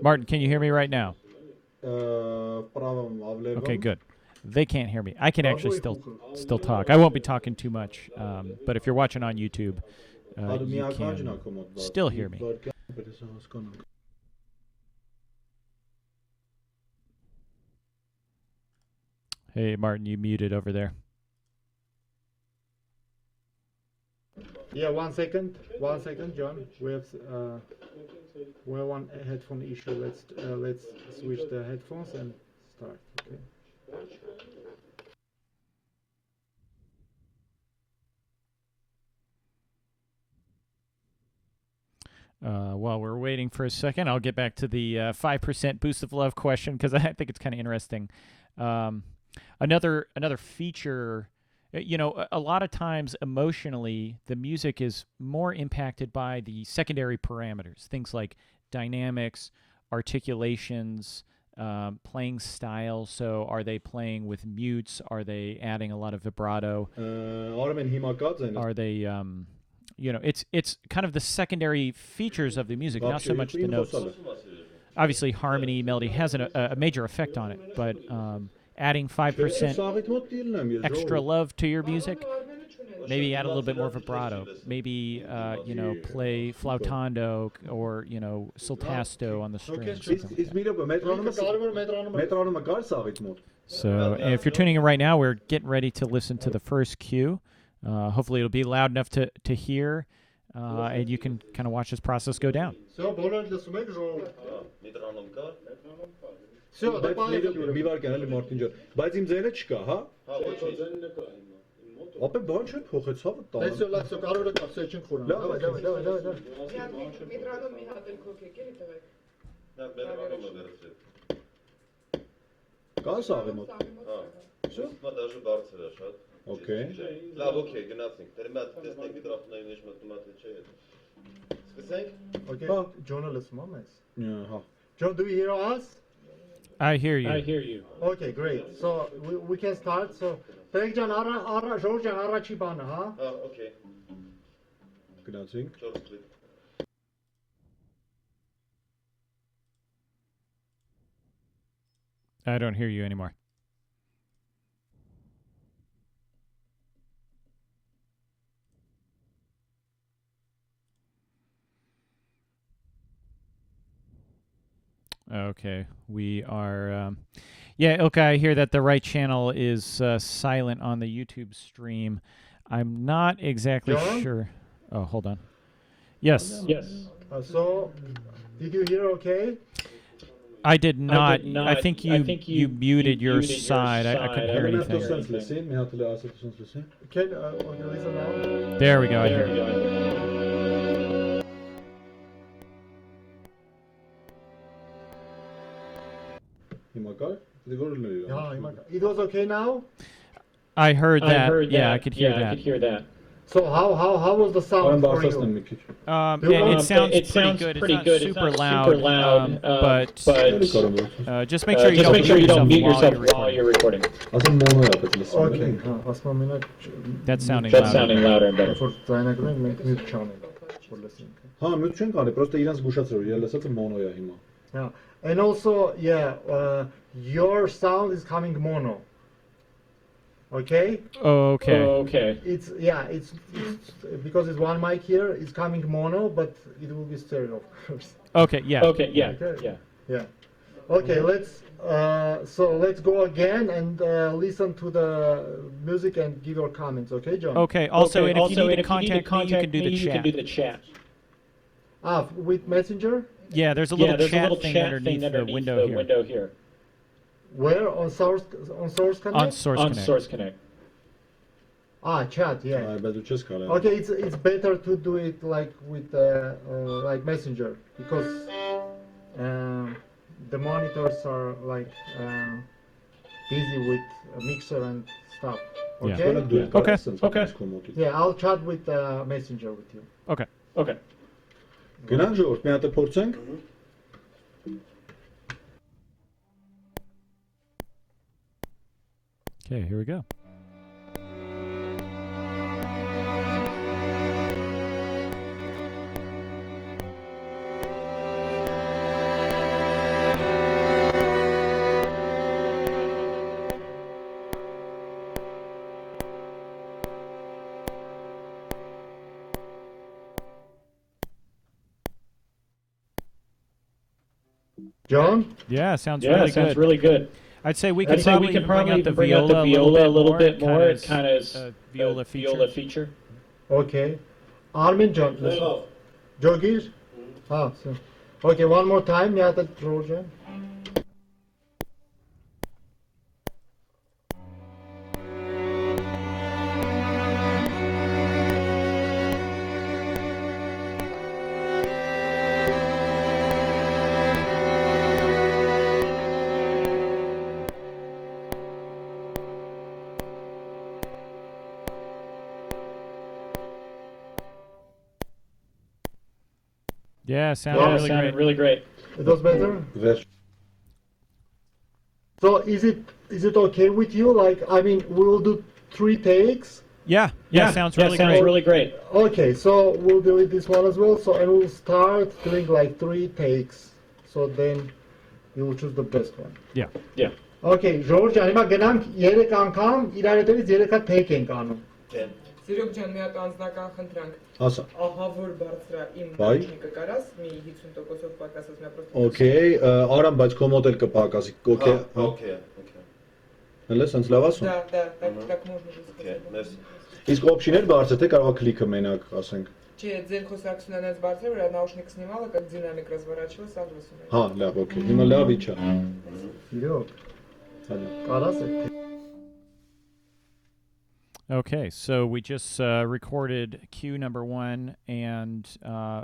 Martin, can you hear me right now? Okay, good. They can't hear me. I can actually still talk. I won't be talking too much, but if you're watching on YouTube, you can still hear me. Hey, Martin, you muted over there. Yeah, 1 second. 1 second, John. We have one headphone issue. Let's switch the headphones and start. Okay. While we're waiting for a second, I'll get back to the 5% boost of love question because I think it's kind of interesting. Another feature, a lot of times emotionally, the music is more impacted by the secondary parameters, things like dynamics, articulations, playing style. So are they playing with mutes? Are they adding a lot of vibrato? Are they... it's kind of the secondary features of the music, not so much the notes. Obviously, harmony, melody has a major effect on it, but adding 5% extra love to your music, maybe add a little bit more vibrato, maybe play flautando or sultasto on the strings. So if you're tuning in right now, we're getting ready to listen to the first cue. Hopefully it'll be loud enough to hear, and you can kind of watch this process go down. Okay. Okay. Journalist moments. John, do you hear us? I hear you. Okay, great. So we can start. So Georgian առաջի բանը, հա? Okay. Գնացինք. I don't hear you anymore. Okay, we are... Ilka, I hear that the right channel is silent on the YouTube stream. I'm not exactly sure. Oh, hold on. Yes. So, did you hear okay? I did not. I think you muted your side. I couldn't hear anything. Okay, listen now. There we go. I hear you. It was okay now? I heard that. Yeah, I could hear that. So how was the sound for you? It sounds pretty good. It's not super loud, but just make sure you don't mute yourself while you're recording. Okay. That's sounding louder and better. Yeah. And also, your sound is coming mono. Okay? Okay. It's because it's one mic here, it's coming mono, but it will be stereo, of course. Okay, yeah. Yeah. Okay, let's go again and listen to the music and give your comments, okay, John? Okay, also, if you need to contact me, you can do the chat. With Messenger? Yeah, there's a little chat thing underneath the window here. Where? On Source Connect? On Source Connect. Chat, yeah. Okay, it's better to do it like with like Messenger because the monitors are like busy with a mixer and stuff. Okay. Okay. Yeah, I'll chat with Messenger with you. Okay. Գնանք ժողովուրդ, մի հատ փորձենք։ Okay, here we go. John? Yeah, sounds really good. I'd say we could probably bring out the viola a little bit more. It kind of is a viola feature. Okay. Armin, John. Jogir? Okay, one more time. Yeah, that Trojan. Yeah, sounded really great. It was better. Ver. So is it okay with you? Like, I mean, we will do 3 takes. Yeah, sounds really great. Okay, so we'll do it this one as well. So and we'll start doing like 3 takes. So then you will choose the best one. Yeah. Okay, George, anima գնանք 3 անգամ իրար հետևից 3 հատ take ենք անում։ Սիրուկ ջան, մի հատ անձնական խնդրանք։ Ասա։ Ահա որ բարձրա իմ Բայ։ նույնիկը կարաս մի 50%-ով պակասած մի պրոստը։ Okay, Արամ, բայց քո մոդել կպակասի։ Okay։ Okay. Հələ sense լավ ասում։ Да, так можно Okay, merci. Իսկ option-ներ բարձր թե կարող է քլիկը մենակ ասենք։ Չէ, ձեր խոսակցությունն այնց բարձր է, որ наушник снимала, как динамик разворачивала, сам լսում եմ։ Հա, լավ, okay։ Հիմա լավ իջա։ Իրոք։ Հələ։ Կարաս է։ Okay, so we just recorded cue number 1, and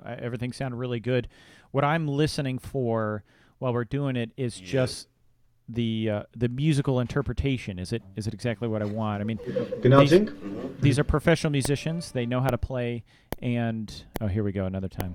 everything sounded really good. What I'm listening for while we're doing it is just the musical interpretation. Is it exactly what I want? I mean, these are professional musicians. They know how to play. And oh, here we go, another time.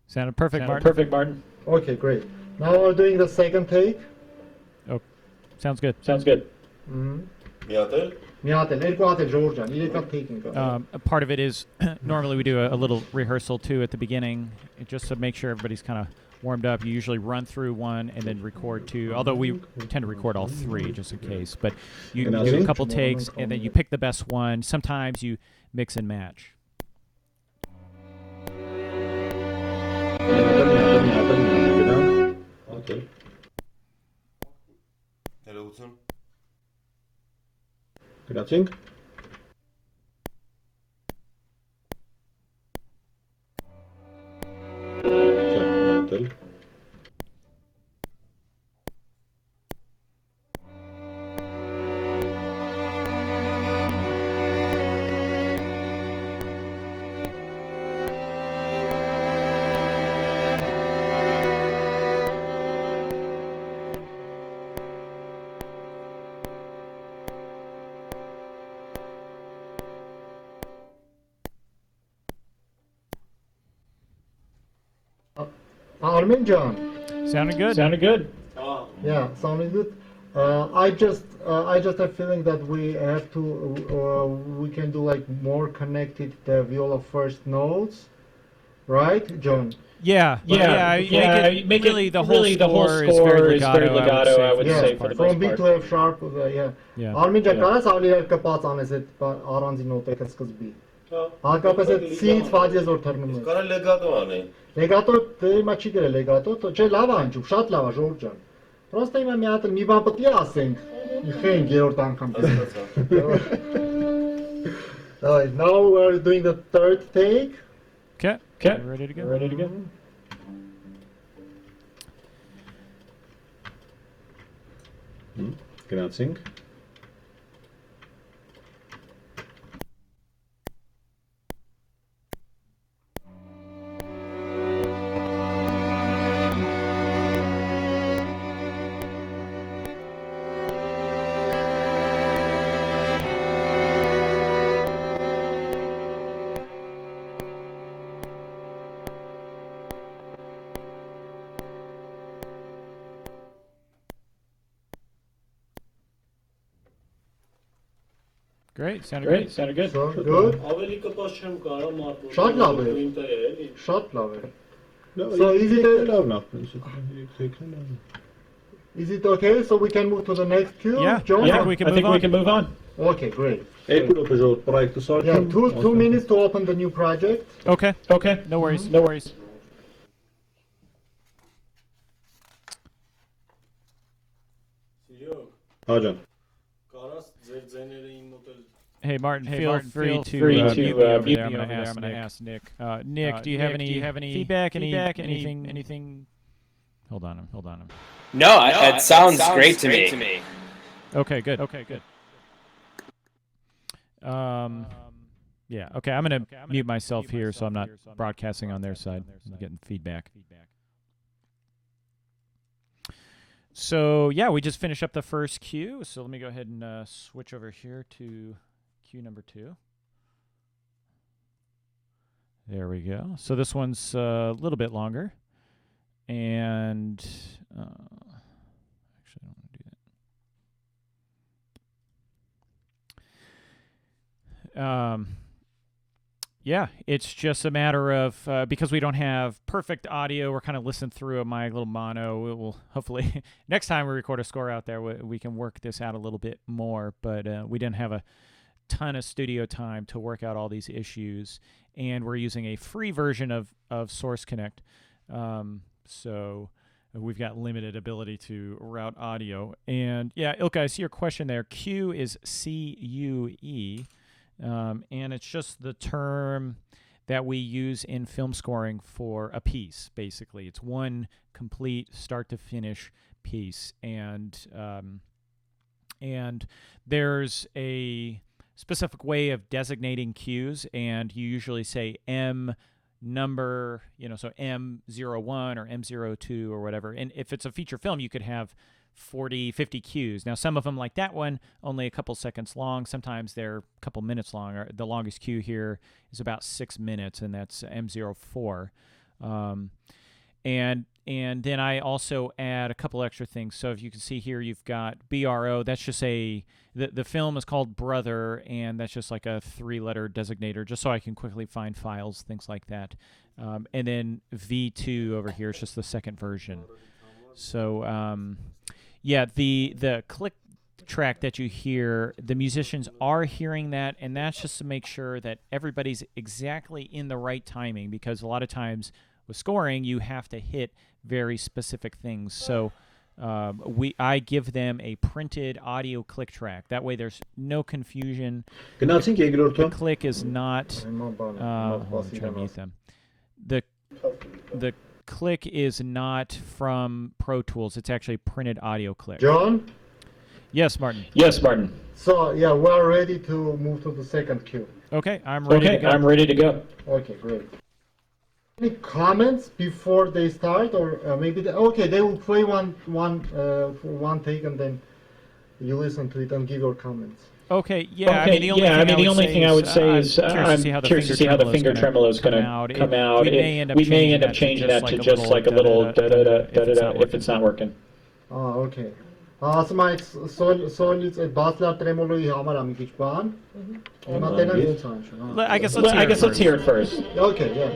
Sounded perfect, Martin. Okay, great. Now we're doing the second take. Oh, sounds good. Միատել։ Միատել, երկու հատ էլ Ժորժ ջան, 3 հատ take ենք անում։ A part of it is normally we do a little rehearsal too at the beginning, just to make sure everybody's kind of warmed up. You usually run through 1 and then record 2, although we tend to record all 3 just in case. But you do a couple takes and then you pick the best one. Sometimes you mix and match. Okay. Ներողություն։ Գնացինք։ Չեմ Armen John. Sounded good. Yeah, sounding good. I just have feeling that we have to we can do like more connected the viola first notes, right, John? Yeah. Make it the whole score is very legato. I would say for the from B most to part. F sharp, Yeah. Armen John, կարաս ավելի կպած անես այդ առանձին նոտերը սկզբի։ Հակապես այդ C-ից ֆազիեզոր թռնում է։ Կարա լեգատո անի։ Լեգատո դե հիմա չի գրել լեգատո, չէ լավ է անջում, շատ լավ է Ժորժ ջան։ Պրոստը հիմա մի հատ մի բան պետք է ասենք։ Իխեն երրորդ անգամ։ Alright, now we're doing the third take. Okay. Ready to go. Գնացինք։ Great. Sounded good. So good. Ավելի կպած չեմ կարա մարդու։ Շատ լավ է։ Ինտե էլի։ Շատ լավ է։ So is it okay? So we can move to the next cue? Yeah. John? I think we can move on. Okay, great. Երկու րոպե ժողով պրոյեկտը Yeah, սարքեմ։ two minutes to open the new project. Okay. No worries. Սիրյոկ, Հա ջան։ կարաս ձեր ձեները իմ մոտ էլ։ Hey Martin, feel free to mute me over there. I'm gonna ask Nick. Nick, do you have any feedback? Anything? Hold on. No, it sounds great to me. Okay, good. Yeah, okay, I'm going to mute myself here so I'm not broadcasting on their side. I'm getting feedback. So, yeah, we just finished up the first cue. So let me go ahead and switch over here to cue number 2. There we go. So this one's a little bit longer. And actually, I don't want to do that. Yeah, it's just a matter of, because we don't have perfect audio, we're kind of listening through my little mono. It will hopefully, next time we record a score out there, we can work this out a little bit more. But we didn't have a ton of studio time to work out all these issues. And we're using a free version of Source Connect. So we've got limited ability to route audio. And yeah, Ilka, I see your question there. Q is CUE. And it's just the term that we use in film scoring for a piece, basically. It's one complete start to finish piece. And there's a specific way of designating cues, and you usually say M number, so M01 or M02 or whatever. And if it's a feature film, you could have 40, 50 cues. Now, some of them, like that one, only a couple seconds long. Sometimes they're a couple minutes long. The longest cue here is about 6 minutes, and that's M04. And then I also add a couple extra things. So if you can see here, you've got BRO. That's just the film is called Brother, and that's just like a 3-letter designator, just so I can quickly find files, things like that. And then V2 over here is just the second version. So yeah, the click track that you hear, the musicians are hearing that, and that's just to make sure that everybody's exactly in the right timing, because a lot of times with scoring, you have to hit very specific things. So I give them a printed audio click track. That way there's no confusion. The click is not... I'm trying to mute them. The click is not from Pro Tools. It's actually printed audio click. John? Yes, Martin. So, yeah, we're ready to move to the second cue. Okay, I'm ready to go. Okay, great. Any comments before they start, or maybe they will play one take, and then you listen to it and give your comments. Okay, yeah. The only thing I would say is I'm curious to see how the finger tremolo is going to come out. We may end up changing that to just like a little da-da-da if it's not working. Oh, okay. Ասում այդ սոլից այդ բասլար տրեմոլոյի համար ամի քիչ բան։ Հիմա տենան ոնց անջում։ I guess let's hear it first. Okay, yeah.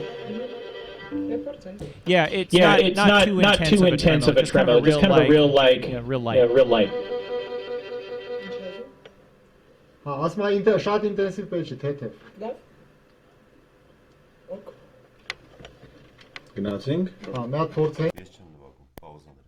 Yeah, it's not too intense of a tremolo, just kind of a real light. Ասում եմ շատ ինտենսիվ պետք չի, թեթև։ Լավ։ Ok. Գնացինք։ Մի հատ փորձենք։ Ես չեմ նվագում, պաուզաներ։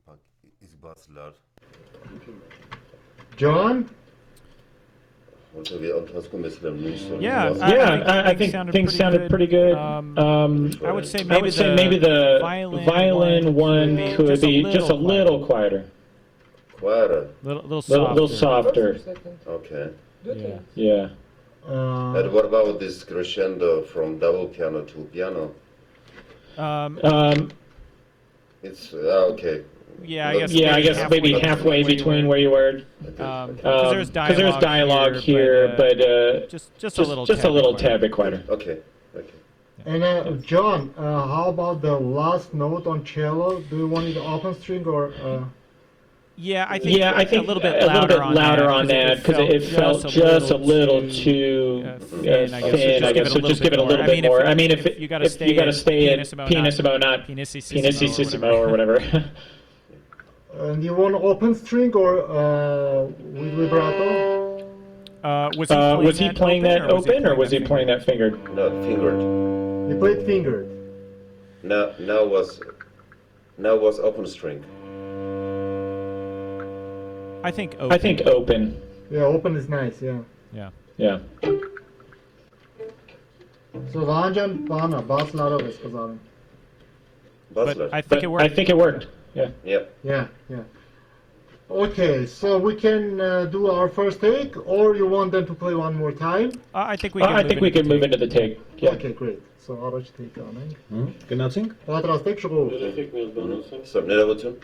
5, 6 Baslar. John? Yeah, I think things sounded pretty good. I would say maybe the violin one could be just a little quieter. Quieter? Little softer. Okay. Yeah. Uh, And what about this crescendo from double piano to piano? Um, It's okay. yeah, I Not, guess Yeah, I maybe guess maybe halfway between where you were. okay. because there's Because there's dialogue dialogue here, but just a little just a tad little bit tad bit quieter. Okay. Okay. and John, how about the last note on cello? Do you want it open string or? Yeah, I think Yeah, I think a little bit a little bit louder louder on on that because it felt just a little too thin. I guess. So just give it a little bit more. I mean, if you got to stay at pianissimo, not pianissimo or whatever. And you want open string or with vibrato? Was he playing that open or was he playing that fingered? No, fingered. You played fingered. Now was open string. I think open. I think open. Yeah, open is nice. Yeah. Yeah. Yeah. So Vanjan Pana, Baslara is сказали. Basler. I think it worked. I think it worked. Yeah. Yep. Yeah, yeah. Okay, so we can do our first take, or you want them to play one more time? I think we can move into the take. Yeah. Okay, great. So araç take on. Գնացինք։ Պատրաստ եք շղով։ Stop. Ներողություն։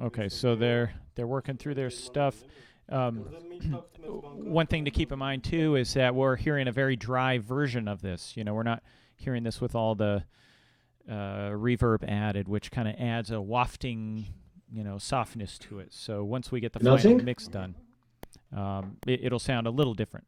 Okay, so they're working through their stuff. One thing to keep in mind too is that we're hearing a very dry version of this. You know, we're not hearing this with all the reverb added, which kind of adds a wafting, softness to it. So once we get the final mix done, it'll sound a little different.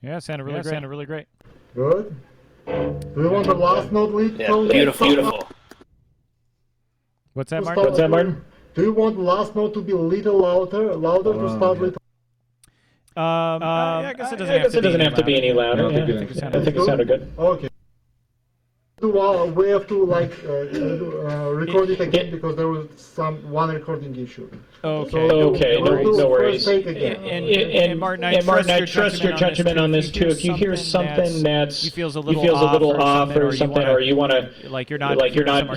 Yeah, it sounded really great. Good. Do you want the last note lead? Yeah, beautiful. What's that, Martin? Do you want the last note to be a little louder to start with? I guess it doesn't have to be any louder. I think it sounded good. Okay. We have to record it again because there was one recording issue. Okay. No worries. And Martin, I trust your judgment on this too. If you hear something that feels a little off or something, or you want to like you're not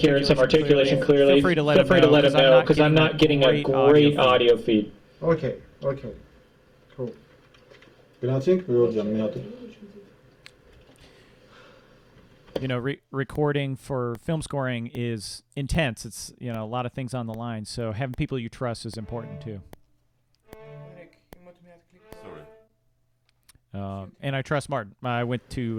hearing some articulation clearly, feel free to let us know because I'm not getting a great audio feed. Okay. Cool. Գնացինք Ժորժան մի հատ։ Recording for film scoring is intense. It's, a lot of things on the line. So having people you trust is important too. Sorry. And I trust Martin. I went to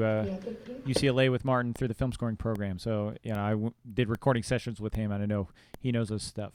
UCLA with Martin through the film scoring program. So, I did recording sessions with him, and I know he knows his stuff.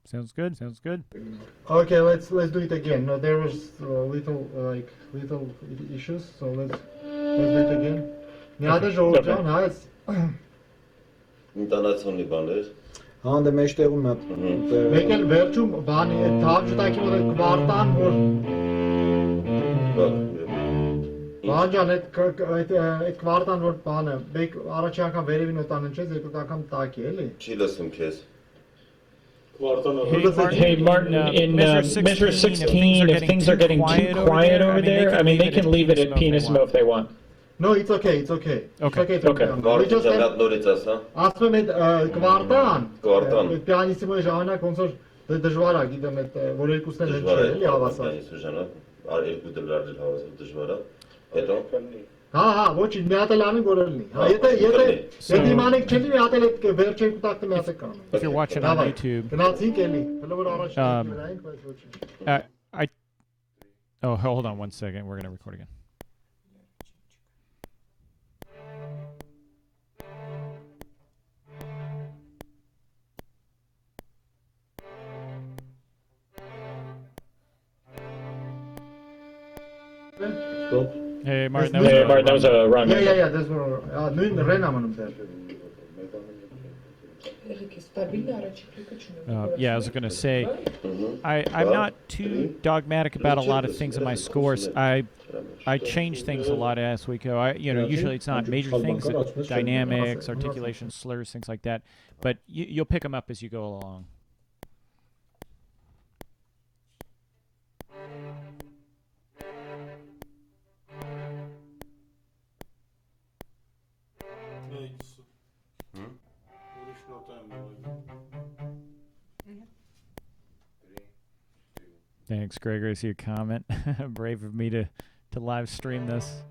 Sounds good. Okay, let's do it again. No, there was little issues, so let's do it again. Նյատը Ժողովյան, հայց։ Ինտանացիոնի բաներ։ Հան դե մեջտեղում մի հատ Մեկ էլ վերջում բանի այդ թավջուտակի մոտ այդ կվարտան, որ Բանջան այդ կվարտան որ բանը, մեկ առաջի անգամ վերևին օտան ընչեց, երկրորդ անգամ տակի, էլի։ Չի լսում քեզ։ Hey Martin, in measure 16, if things are getting too quiet over there, I mean, they can leave it at pianissimo if they want. No, it's okay. It's okay. Okay. Գարտը ժամանակ նորից ասա։ Ասում եմ այդ կվարտան, Կվարտան։ այդ պիանիսիմոյի ժամանակ ոնց որ դժվար է, գիտեմ այդ որ երկուսն էլ չի էլի հավասար։ Ժամանակ, երկու դրվարել հավասար դժվար է։ Հետո Հա, ոչինչ, մի հատ էլ անի որ լինի։ Հա, եթե իմանեք չլինի, մի հատ էլ այդ վերջ երկու տակը մի հատ կան։ If you're watching on YouTube, Գնացինք էլի, հələ որ առաջ նայենք, բայց ոչինչ։ Oh, hold on 1 second. We're going to record again. Stop. Hey, Martin, That was a wrong. Yeah, that's what. Նույն ռեն ամնում դեռ։ Yeah, I was going to say, I'm not too dogmatic about a lot of things in my scores. I change things a lot as we go. Usually it's not major things, dynamics, articulation, slurs, things like that. But you'll pick them up as you go along. Thanks, Gregory. I see your comment. Brave of me to live stream this.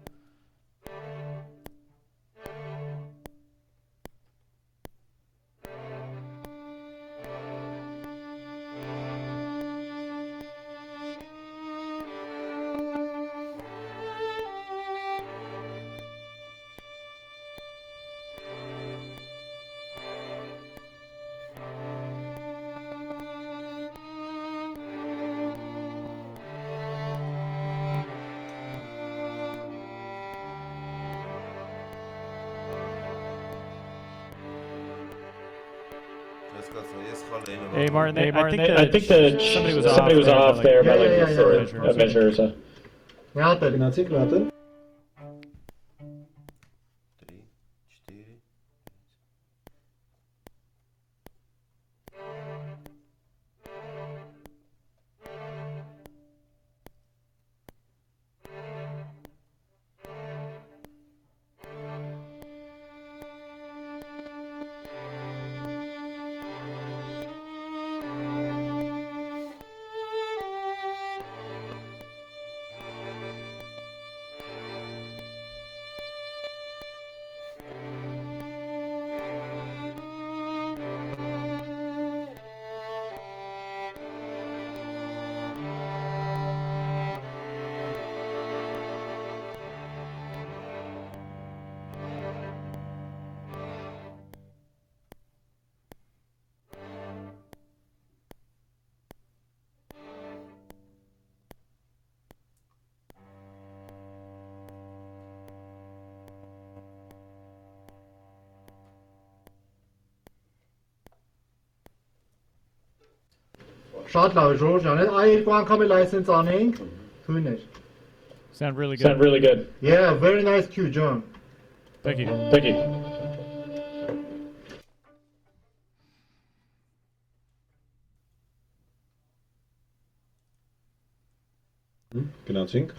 Hey Martin, I think that somebody was off there by like a measure or so. Գնացինք մի հատ էլ։ Շատ լավ է Ժորժ ջան, այ երկու անգամ էլ այսպես անենք, թույն էր։ Sound really good. Yeah, very nice cue, John. Thank you. Գնացինք։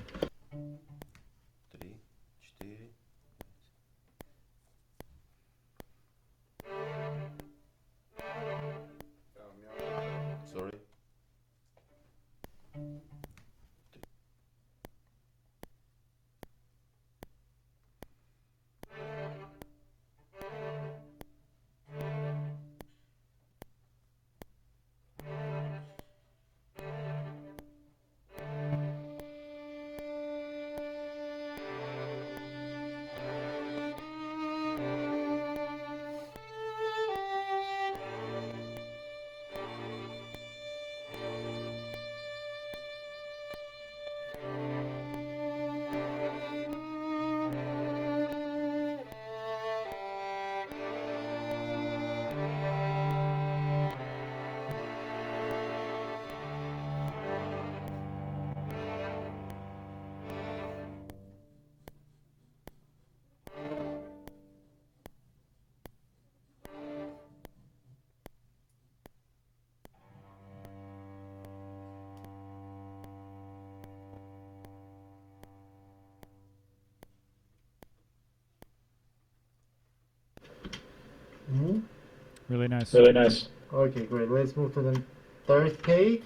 Really nice. Really nice. Okay, great. Let's move to the third take.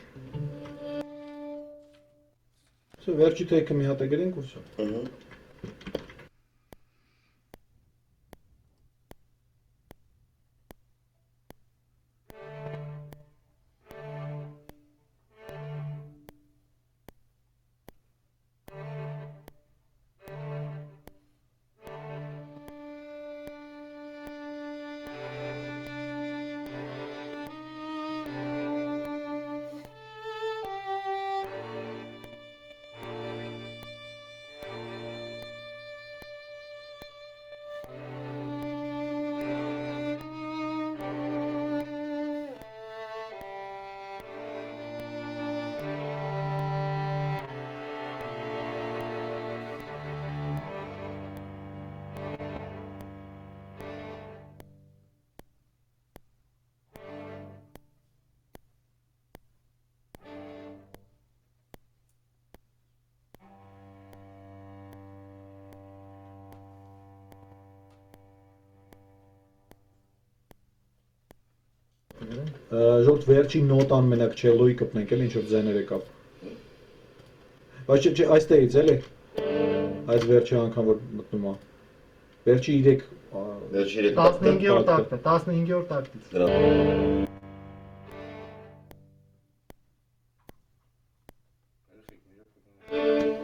So վերջի take-ը մի հատ գրենք ուսը։ Ժողովուրդ վերջի նոտան մենակ չելոյի կպնենք էլ ինչ որ ձեներ եկավ։ Բայց չէ, այստեղից էլի։ Այս վերջի անգամ որ մտնում է։ Վերջի 3 15-րդ տակտը, 15-րդ տակտից։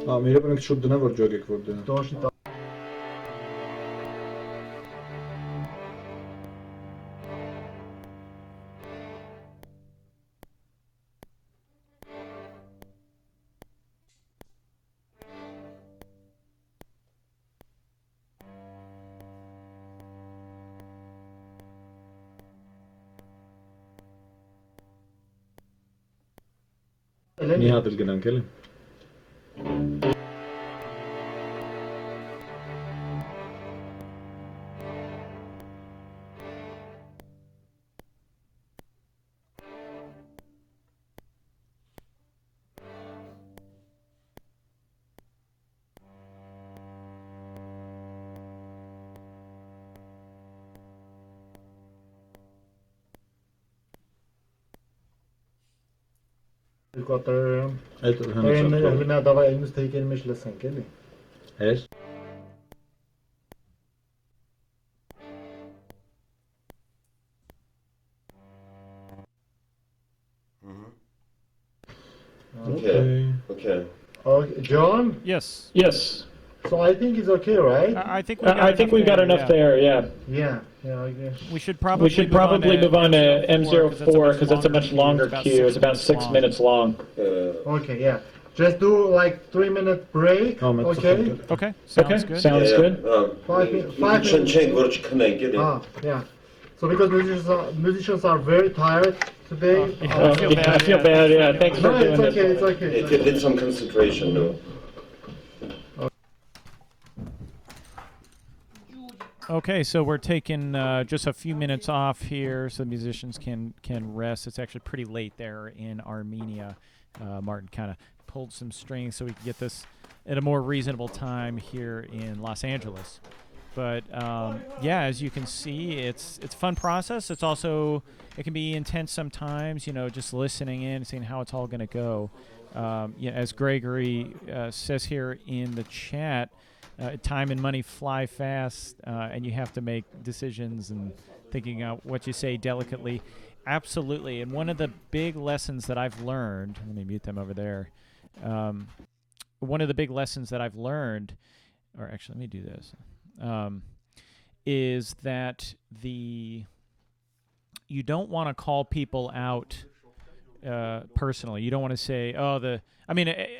Մի րոպե մենք շուտ դնեմ որ ջոգեք որ դնեմ։ Դոշի Մի հատ էլ գնանք էլի։ Այդ հնա դավայ ինձ թեյքերի մեջ լսենք էլի։ Էս։ Okay. John? Yes. Yes. So I think it's okay, right? I think we got enough there. Yeah. Yeah, I guess. We should probably move on to M04 because that's a much longer cue. It's about 6 minutes long. Okay, yeah. Just do like 3-minute break. Okay. Okay. Sounds good. Sounds good. 5 minutes. Yeah. So because musicians are very tired today. I feel bad. Yeah. Thanks for doing this. It's okay. It did some concentration, no? Okay, so we're taking just a few minutes off here so the musicians can rest. It's actually pretty late there in Armenia. Martin kind of pulled some strings so we could get this at a more reasonable time here in Los Angeles. But yeah, as you can see, it's a fun process. It's also, it can be intense sometimes, just listening in, seeing how it's all going to go. As Gregory says here in the chat, time and money fly fast, and you have to make decisions and thinking out what you say delicately. Absolutely. And one of the big lessons that I've learned, let me mute them over there. One of the big lessons that I've learned, or actually, let me do this, is that you don't want to call people out personally. You don't want to say,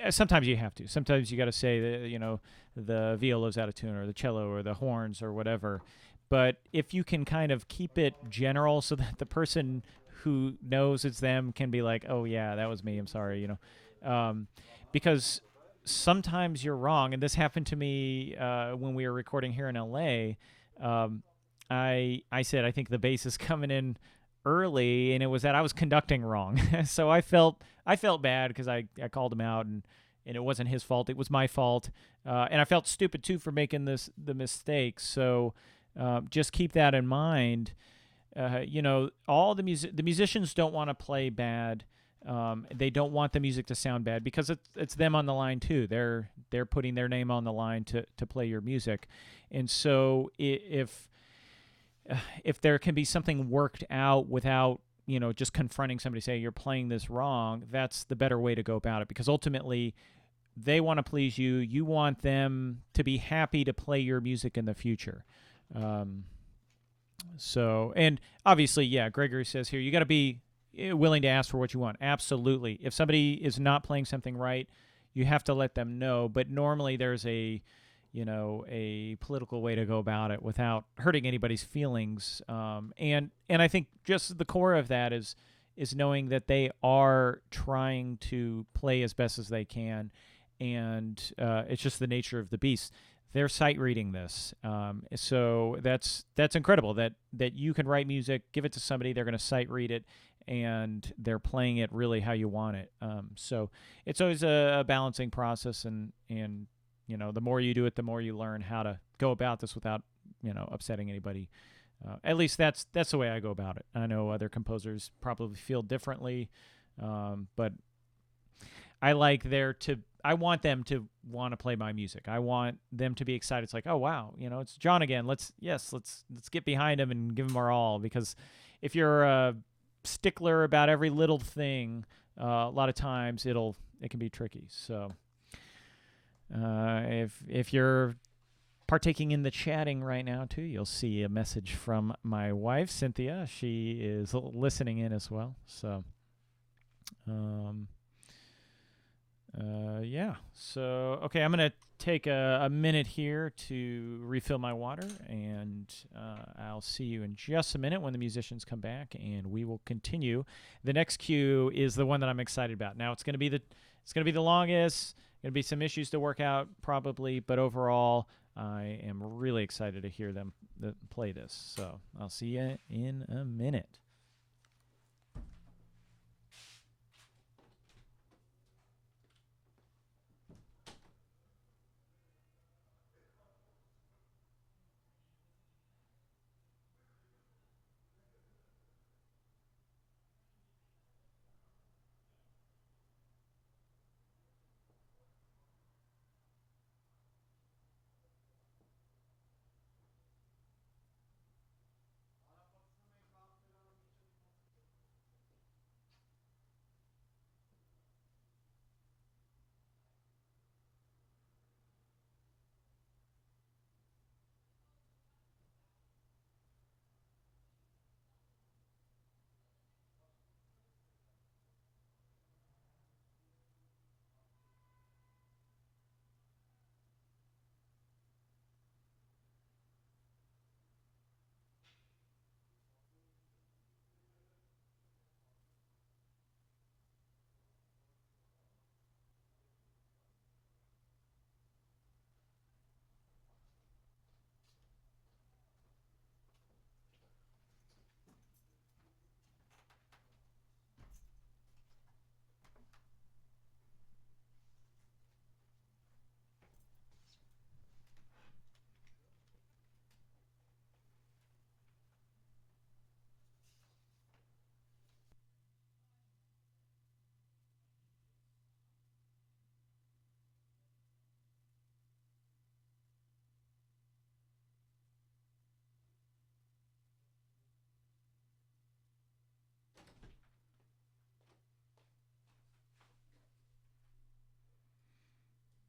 sometimes you have to. Sometimes you got to say that, the viola's out of tune or the cello or the horns or whatever. But if you can kind of keep it general so that the person who knows it's them can be like, oh, yeah, that was me. I'm sorry, because sometimes you're wrong. And this happened to me when we were recording here in L.A. I said, I think the bass is coming in early, and it was that I was conducting wrong. So I felt bad because I called him out, and it wasn't his fault. It was my fault. And I felt stupid, too, for making the mistake. So just keep that in mind. all the musicians don't want to play bad. They don't want the music to sound bad because it's them on the line too. They're putting their name on the line to play your music, and so if there can be something worked out without just confronting somebody, say you're playing this wrong, that's the better way to go about it, because ultimately they want to please you. You want them to be happy to play your music in the future. So, and obviously, yeah, Gregory says here, you got to be willing to ask for what you want. Absolutely. If somebody is not playing something right, you have to let them know. But normally there's a political way to go about it without hurting anybody's feelings. And I think just the core of that is knowing that they are trying to play as best as they can. And it's just the nature of the beast. They're sight reading this, so that's incredible. That you can write music, give it to somebody, they're going to sight read it, and they're playing it really how you want it. So it's always a balancing process, and the more you do it, the more you learn how to go about this without upsetting anybody. At least that's the way I go about it. I know other composers probably feel differently, but I want them to want to play my music. I want them to be excited. It's like, oh wow, it's John again. Let's get behind him and give him our all. Because if you're a stickler about every little thing, a lot of times it can be tricky. So if you're partaking in the chatting right now too, you'll see a message from my wife Cynthia. She is listening in as well. So. Yeah. So, okay, I'm going to take a minute here to refill my water, and I'll see you in just a minute when the musicians come back, and we will continue. The next cue is the one that I'm excited about. Now, it's going to be the longest. Going to be some issues to work out probably, but overall, I am really excited to hear them play this. So, I'll see you in a minute.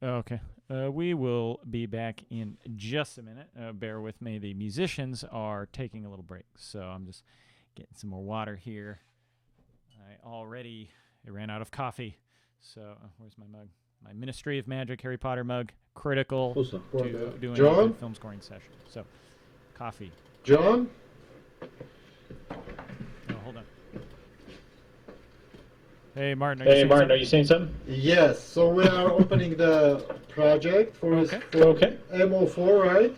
Okay. We will be back in just a minute. Bear with me. The musicians are taking a little break, so I'm just getting some more water here. I ran out of coffee, so where's my mug? My Ministry of Magic Harry Potter mug, critical to doing a good film scoring session. So, coffee. John? Oh, hold on. Hey, Martin, are you saying something? Yes, so we are opening the project for MO4, right?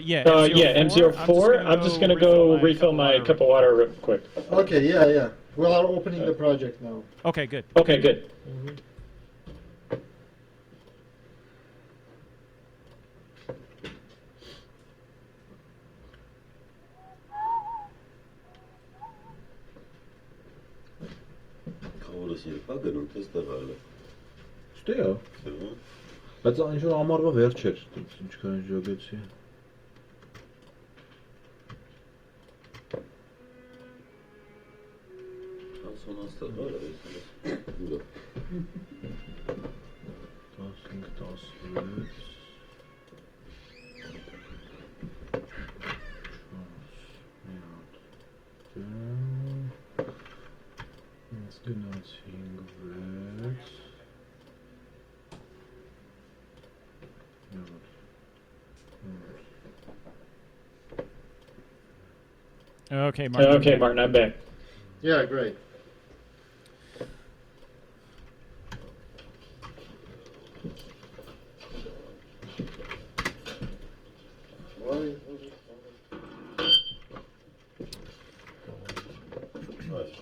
Yeah, M04. I'm just going to go refill my cup of water real quick. Okay, yeah. We are opening the project now. Okay, good. Mm-hmm. Երբ է գնում թե ստեղալը։ Ստեյա։ Բայց այն ինչ-որ ամառվա վերջ էր, ինչքան ժոգեցի։ Հասոնա ստեղալը էս։ 15-16 Let's do nothing with Okay, Martin. Okay, Martin, I'm back. Yeah, great.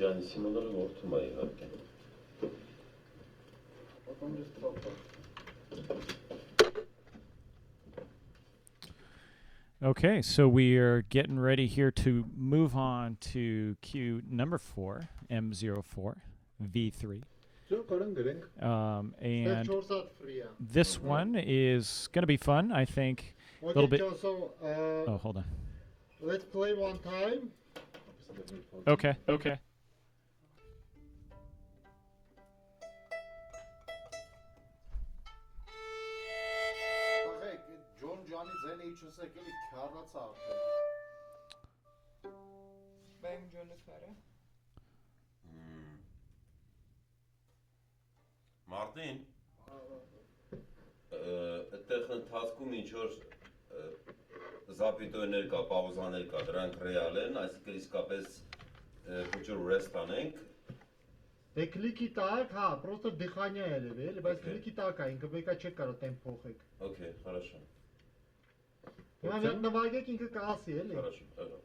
Pianissimoları ortuma իհարկե։ Okay, so we are getting ready here to move on to cue number 4, M04, V3. And this one is going to be fun, I think. A little bit. So, Oh, hold on. let's play one time. Okay. Բեմ ջոնուսները։ Մարտին այդտեղ ընթացքում ինչ որ զապիտոներ կա, պաուզաներ կա, դրանք ռեալ են, այսինքն իսկապես փոքր rest անենք։ Դե քլիկի տակ, հա, просто դիխանյա է լեվել, բայց քլիկի տակ է, ինքը մեկա չեք կարող տեմպ փոխեք։ Okay, хорошо։ Հիմա մի հատ նվագեք ինքը կասի, էլի։ Хорошо, ага։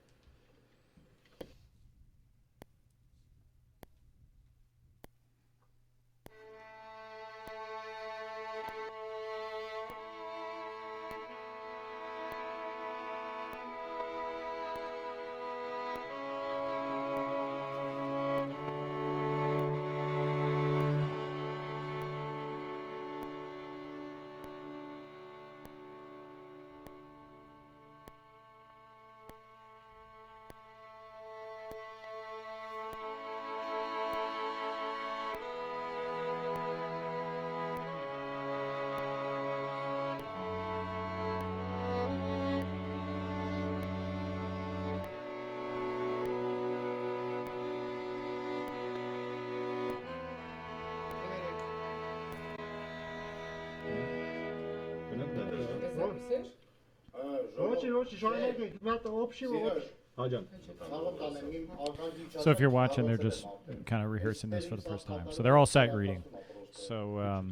So if you're watching, they're just kind of rehearsing this for the first time. So they're all sight reading. So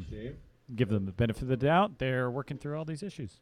give them the benefit of the doubt. They're working through all these issues.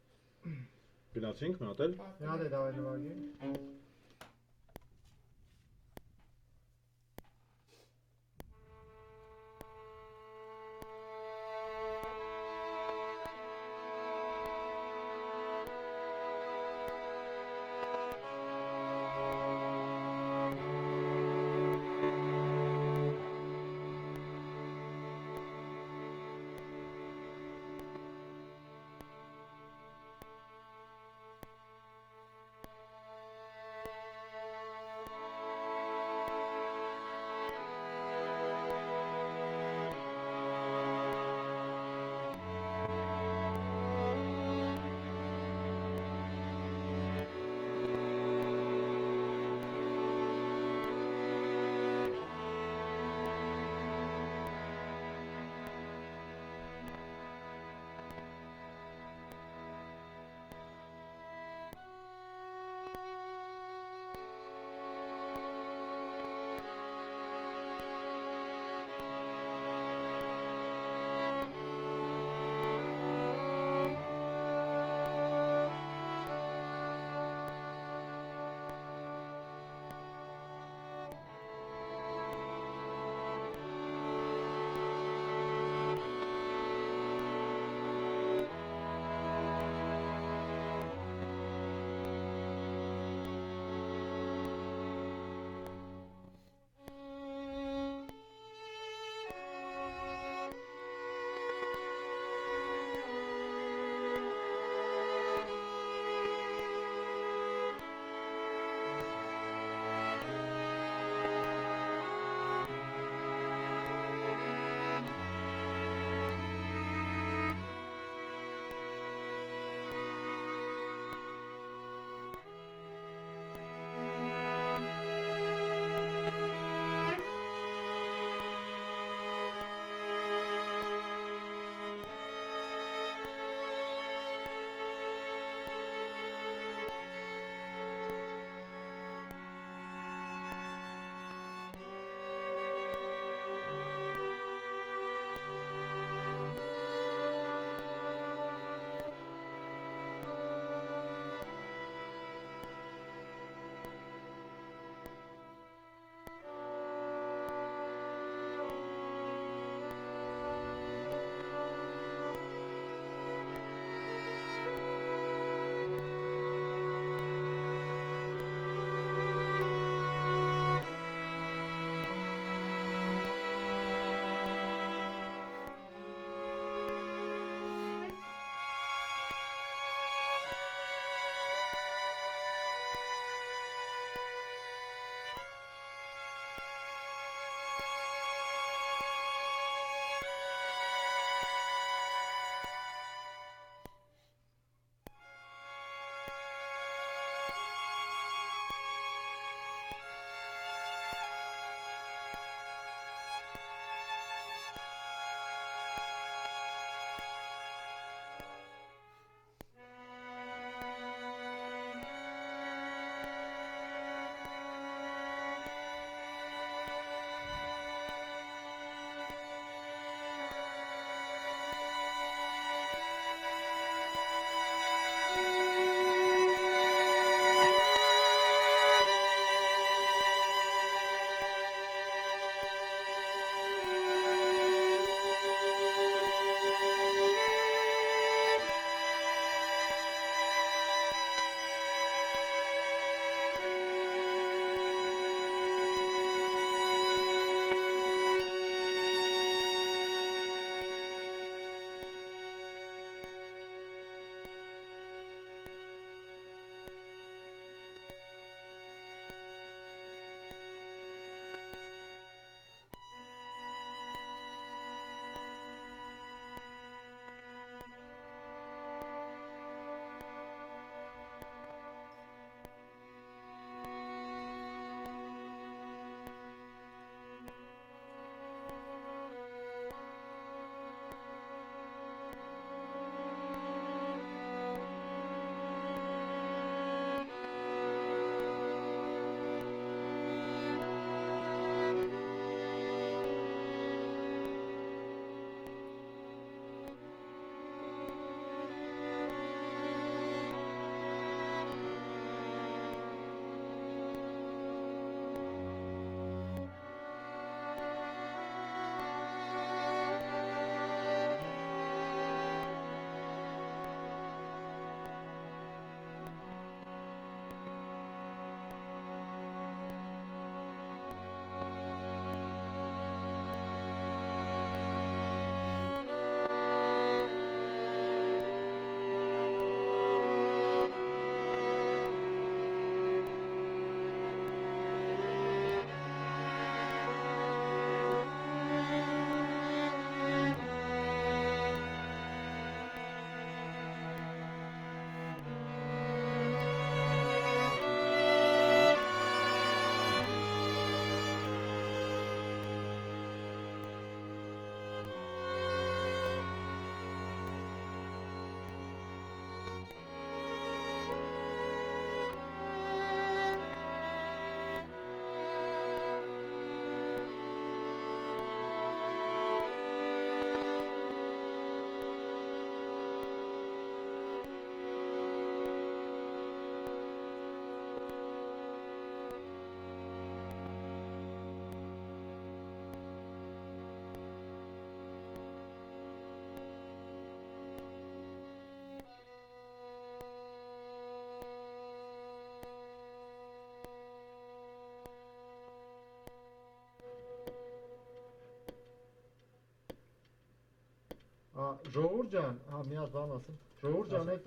ժողովուրդ ջան, մի հատ բան ասեմ։ Ժողովուրդ ջան, այդ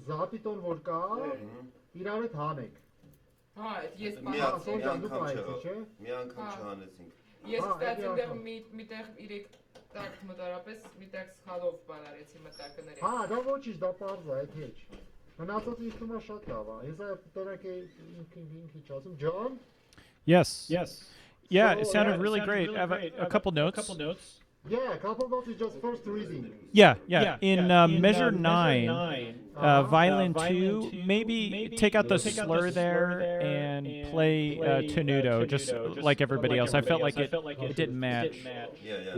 զապիտոն որ կա, իրար հետ հանեք։ Հա, ես Մի Ասոն ջան, դու պայեցի, չէ։ անգամ չհանեցինք։ Ես կստացի այնտեղ միտեղ 3 տակ մոտարապես միտեղ սխալով բանարեցի մտակները։ Հա, դա ոչինչ, դա պարզ է, այդ հեչ։ Մնացածը ինձ թվում է շատ լավ է։ Ես այդ տերակ է ինքիչ ասում, John? Yes. Yeah, So, it sounded yeah, really great. I have a couple notes. Yeah, a couple notes is just first reading. Yeah. In measure 9, violin 2, maybe take out the slur there and play tenuto, just like everybody else. I felt like it didn't match. Yeah.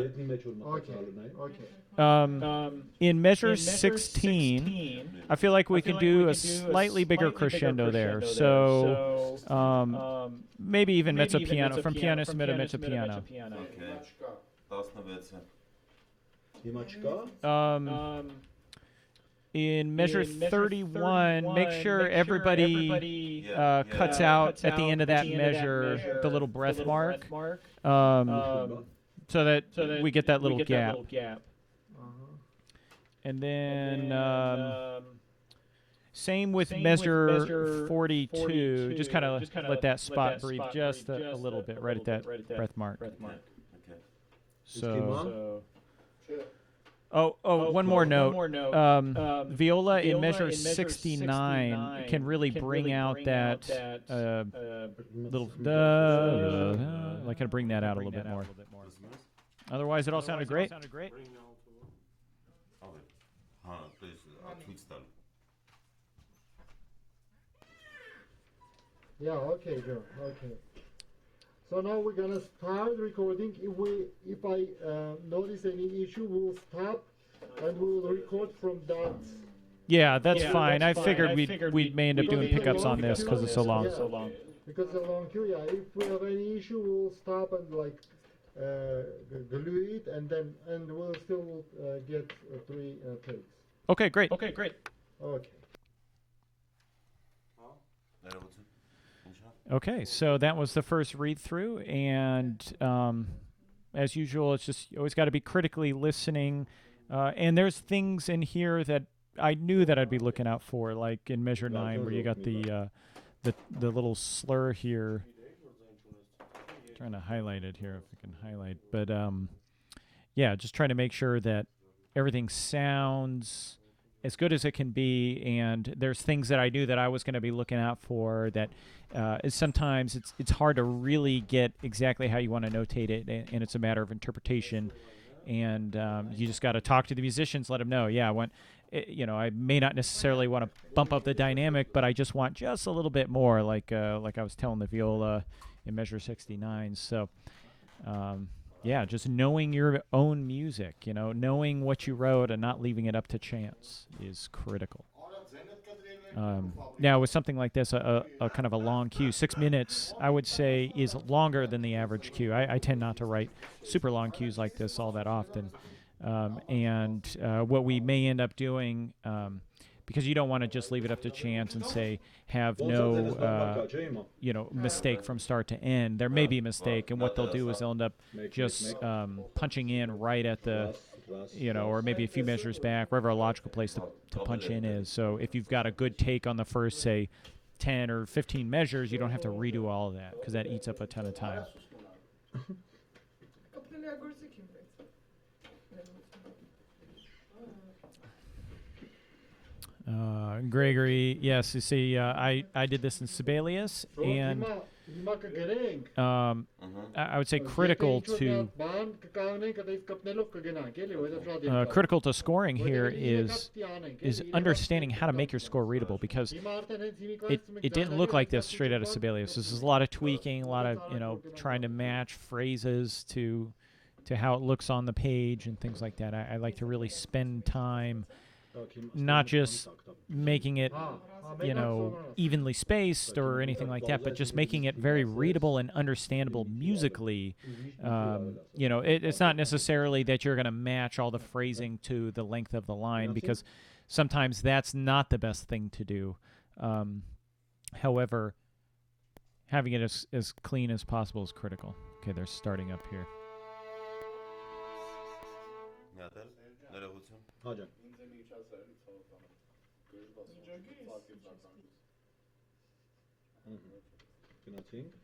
Okay. In measure 16, I feel like we can do a slightly bigger crescendo there. So maybe even mezzo piano, from pianissimo to mezzo piano. Okay. 16-ը։ Հիմա չկա։ In measure 31, make sure everybody cuts out at the end of that measure the little breath mark, so that we get that little gap. And then same with measure 42, just kind of let that spot breathe just a little bit right at that breath mark. Okay. So. One more note. Viola in measure 69 can really bring out that little like kind of bring that out a little bit more. Otherwise, it all sounded great. Yeah, okay, John. Okay. So now we're gonna start recording. If I notice any issue, we'll stop and we'll record from that. Yeah, that's fine. I figured we may end up doing pickups on this because it's so long. Because it's a long queue, yeah. If we have any issue, we'll stop and glue it, and we'll still get 3 takes. Okay, great. Okay. Okay, so that was the first read through, and as usual, it's just you always got to be critically listening. And there's things in here that I knew that I'd be looking out for, like in measure 9, where you got the little slur here. I'm trying to highlight it here if I can highlight, but yeah, just trying to make sure that everything sounds as good as it can be, and there's things that I knew that I was going to be looking out for that sometimes it's hard to really get exactly how you want to notate it, and it's a matter of interpretation, and you just got to talk to the musicians, let them know, I may not necessarily want to bump up the dynamic, but I just want just a little bit more, like I was telling the viola in measure 69. So just knowing your own music, knowing what you wrote and not leaving it up to chance is critical. Now, with something like this, a kind of a long cue, 6 minutes, I would say, is longer than the average cue. I tend not to write super long cues like this all that often. And what we may end up doing, because you don't want to just leave it up to chance and say, have no, mistake from start to end. There may be a mistake, and what they'll do is they'll end up just punching in right at the, or maybe a few measures back, wherever a logical place to punch in is. So if you've got a good take on the first, say, 10 or 15 measures, you don't have to redo all of that, because that eats up a ton of time. Gregory, yes, you see, I did this in Sibelius, and I would say critical to scoring here is understanding how to make your score readable, because it didn't look like this straight out of Sibelius. This is a lot of tweaking, a lot of trying to match phrases to how it looks on the page and things like that. I like to really spend time not just making it evenly spaced or anything like that, but just making it very readable and understandable musically. It's not necessarily that you're going to match all the phrasing to the length of the line, because sometimes that's not the best thing to do. However, having it as clean as possible is critical. Okay, they're starting up here. Հաջան։ ինձ եմ իջած էլի ցավտանը։ Գերբաս ծակի ծականջուց։ Գնացինք։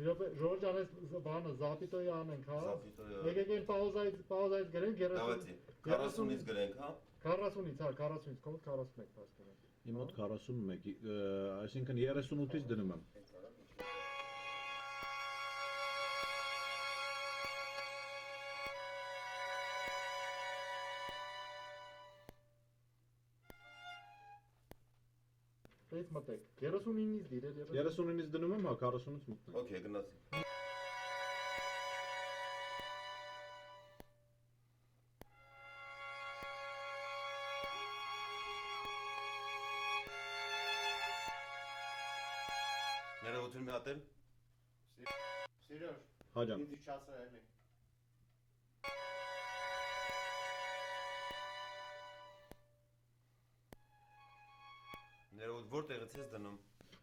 Ժորժ անես բանը զապիտոյի անենք, հա։ Զապիտոյը։ Եկեք այն պաուզայից գրենք 30։ Դավացի, 40-ից գրենք, հա։ 40-ից, հա, 40-ից, կոդ 41 պաստորեն։ Իմ մոտ 41, այսինքն 38-ից դնում եմ։ Պետք մտեք, 39-ից դիրել 39-ից դնում եմ, հա, 40-ից մտնեմ։ Okay, գնացի։ Ներողություն մի հատ էլ։ Սիրոջ, Հաջան։ ինձ իջացա էլի։ Ներողություն, որտեղից ես դնում։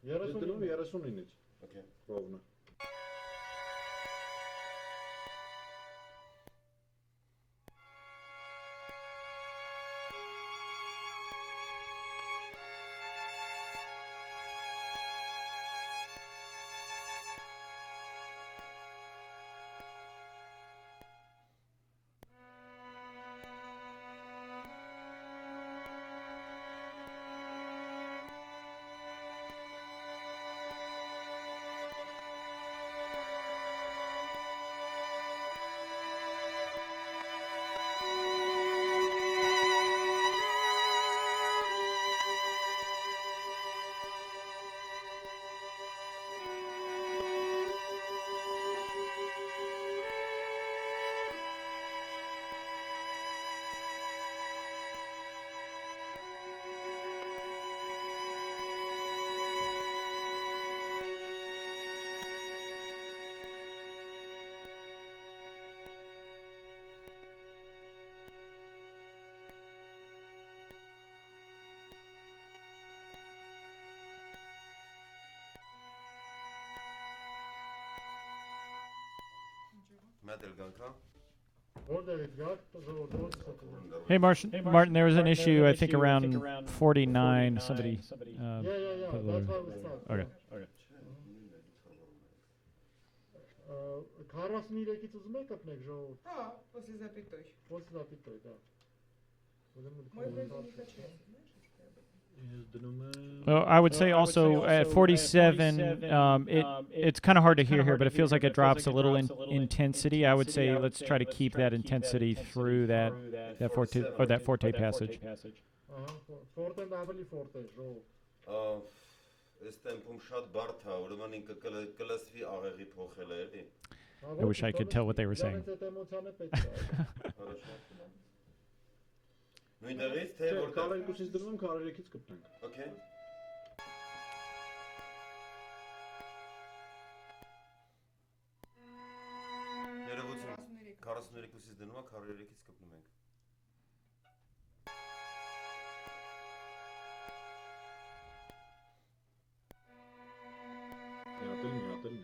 Ես դնում 39-ից։ Okay։ Ровно։ Hey, Martin, there was an issue, I think, around 49. Somebody. Yeah, that's why we start. Okay. Քառասուն երեկից ուզում եք կպնեք ժողովուրդ։ Հա, после запятой. После запятой, да։ Мой вроде не качается, Well, I would say also at 47, it's kind of hard to hear here, but it feels like it drops a little in intensity. I would say let's try to keep that intensity through that forte passage. Forte-ն ավելի forte ժողովուրդ։ Այս տեմպում շատ բարդ է, ուրեմն ինքը կլսվի աղեղի փոխել է, էլի։ I wish I could tell what they were saying. Նույն դեղից թե որտեղ։ Քառ 2-ից դնում եմ, քառ 3-ից կպնենք։ Okay։ Ներողություն, 42-ից դնում եմ, քառ 3-ից կպնում ենք։ Հատել։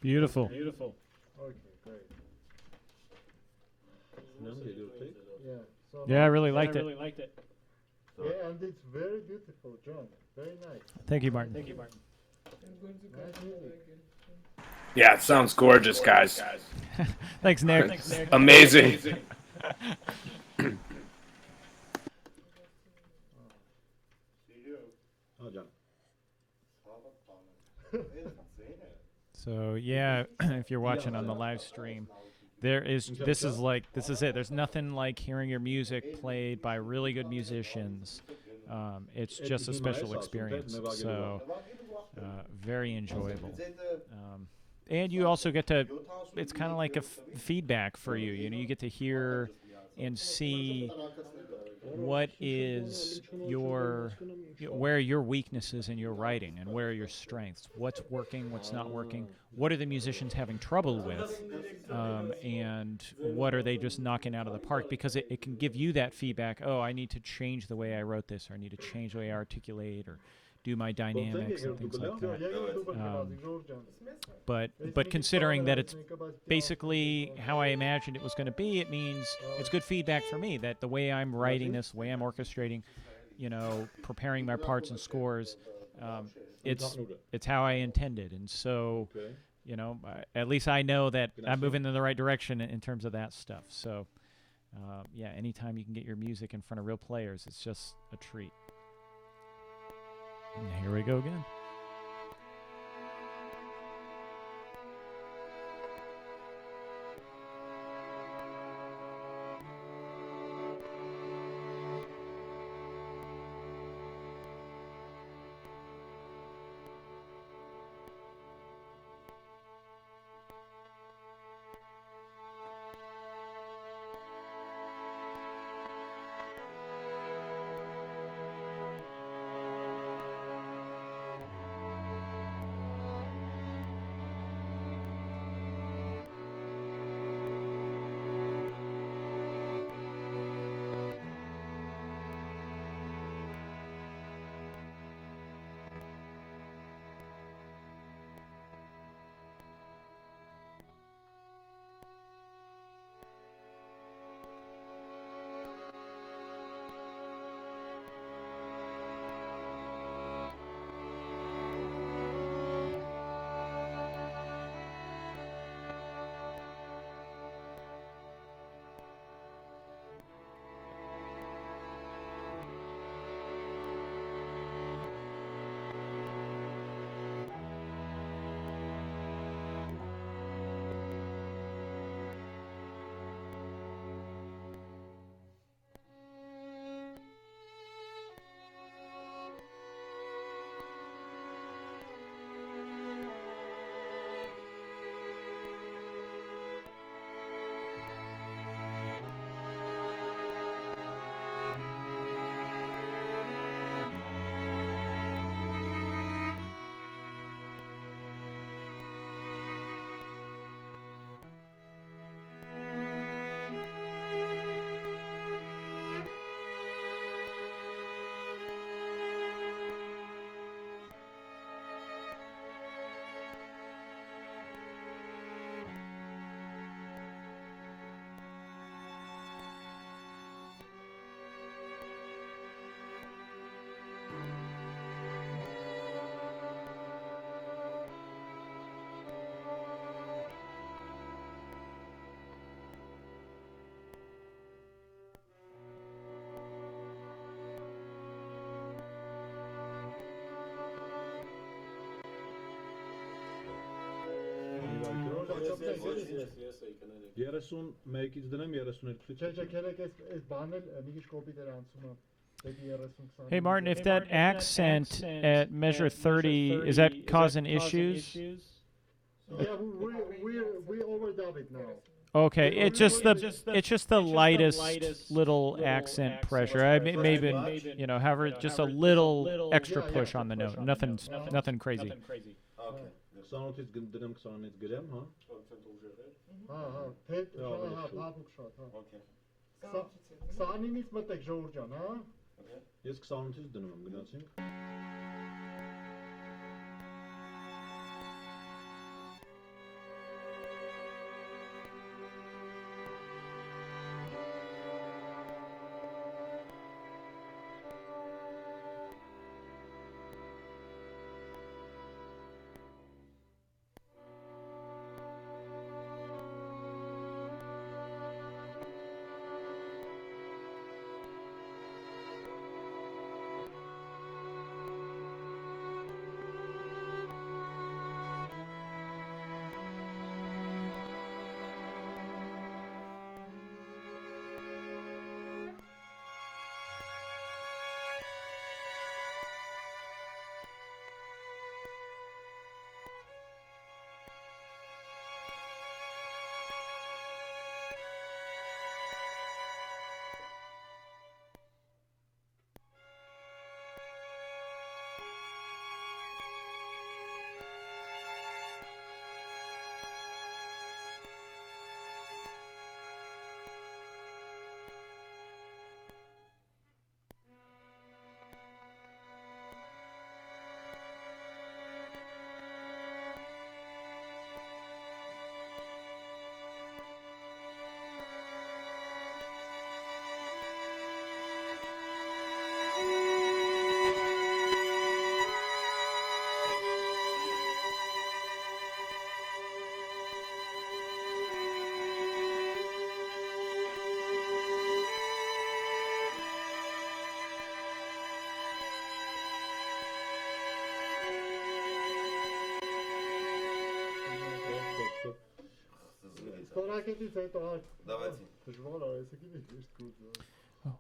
Beautiful. Okay, great. No, did you take? Yeah. So Yeah, I really liked it. yeah, and it's very beautiful, John. Very nice. Thank you, Martin. I'm going to Nice cut music. again. Yeah, it sounds gorgeous, guys. Thanks, Nick. Amazing. Oh, John. So yeah, if you're watching on the live stream, this is it. There's nothing like hearing your music played by really good musicians. It's just a special experience. So very enjoyable. And you also get to, it's kind of like a feedback for you. You know, you get to hear and see what is where your weaknesses in your writing and where are your strengths, what's working, what's not working, what are the musicians having trouble with, and what are they just knocking out of the park, because it can give you that feedback. Oh, I need to change the way I wrote this, or I need to change the way I articulate or do my dynamics and things like that. But considering that it's basically how I imagined it was going to be, it means it's good feedback for me that the way I'm writing this, the way I'm orchestrating, you know, preparing my parts and scores, it's how I intended. And so, you know, at least I know that I'm moving in the right direction in terms of that stuff. So, yeah, anytime you can get your music in front of real players, it's just a treat. And here we go again. Hey Martin, if that accent at measure 30, is that causing issues? Yeah, we overdub it now. Okay, it's just the lightest little accent pressure. I maybe, you know, however, just a little extra push on the note. Nothing crazy. Okay.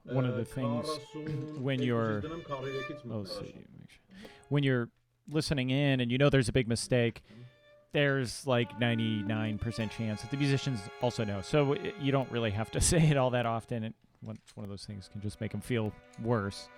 One of the things when you're when you're listening in and you know there's a big mistake, there's like 99% chance that the musicians also know. So you don't really have to say it all that often. It's one of those things can just make them feel worse.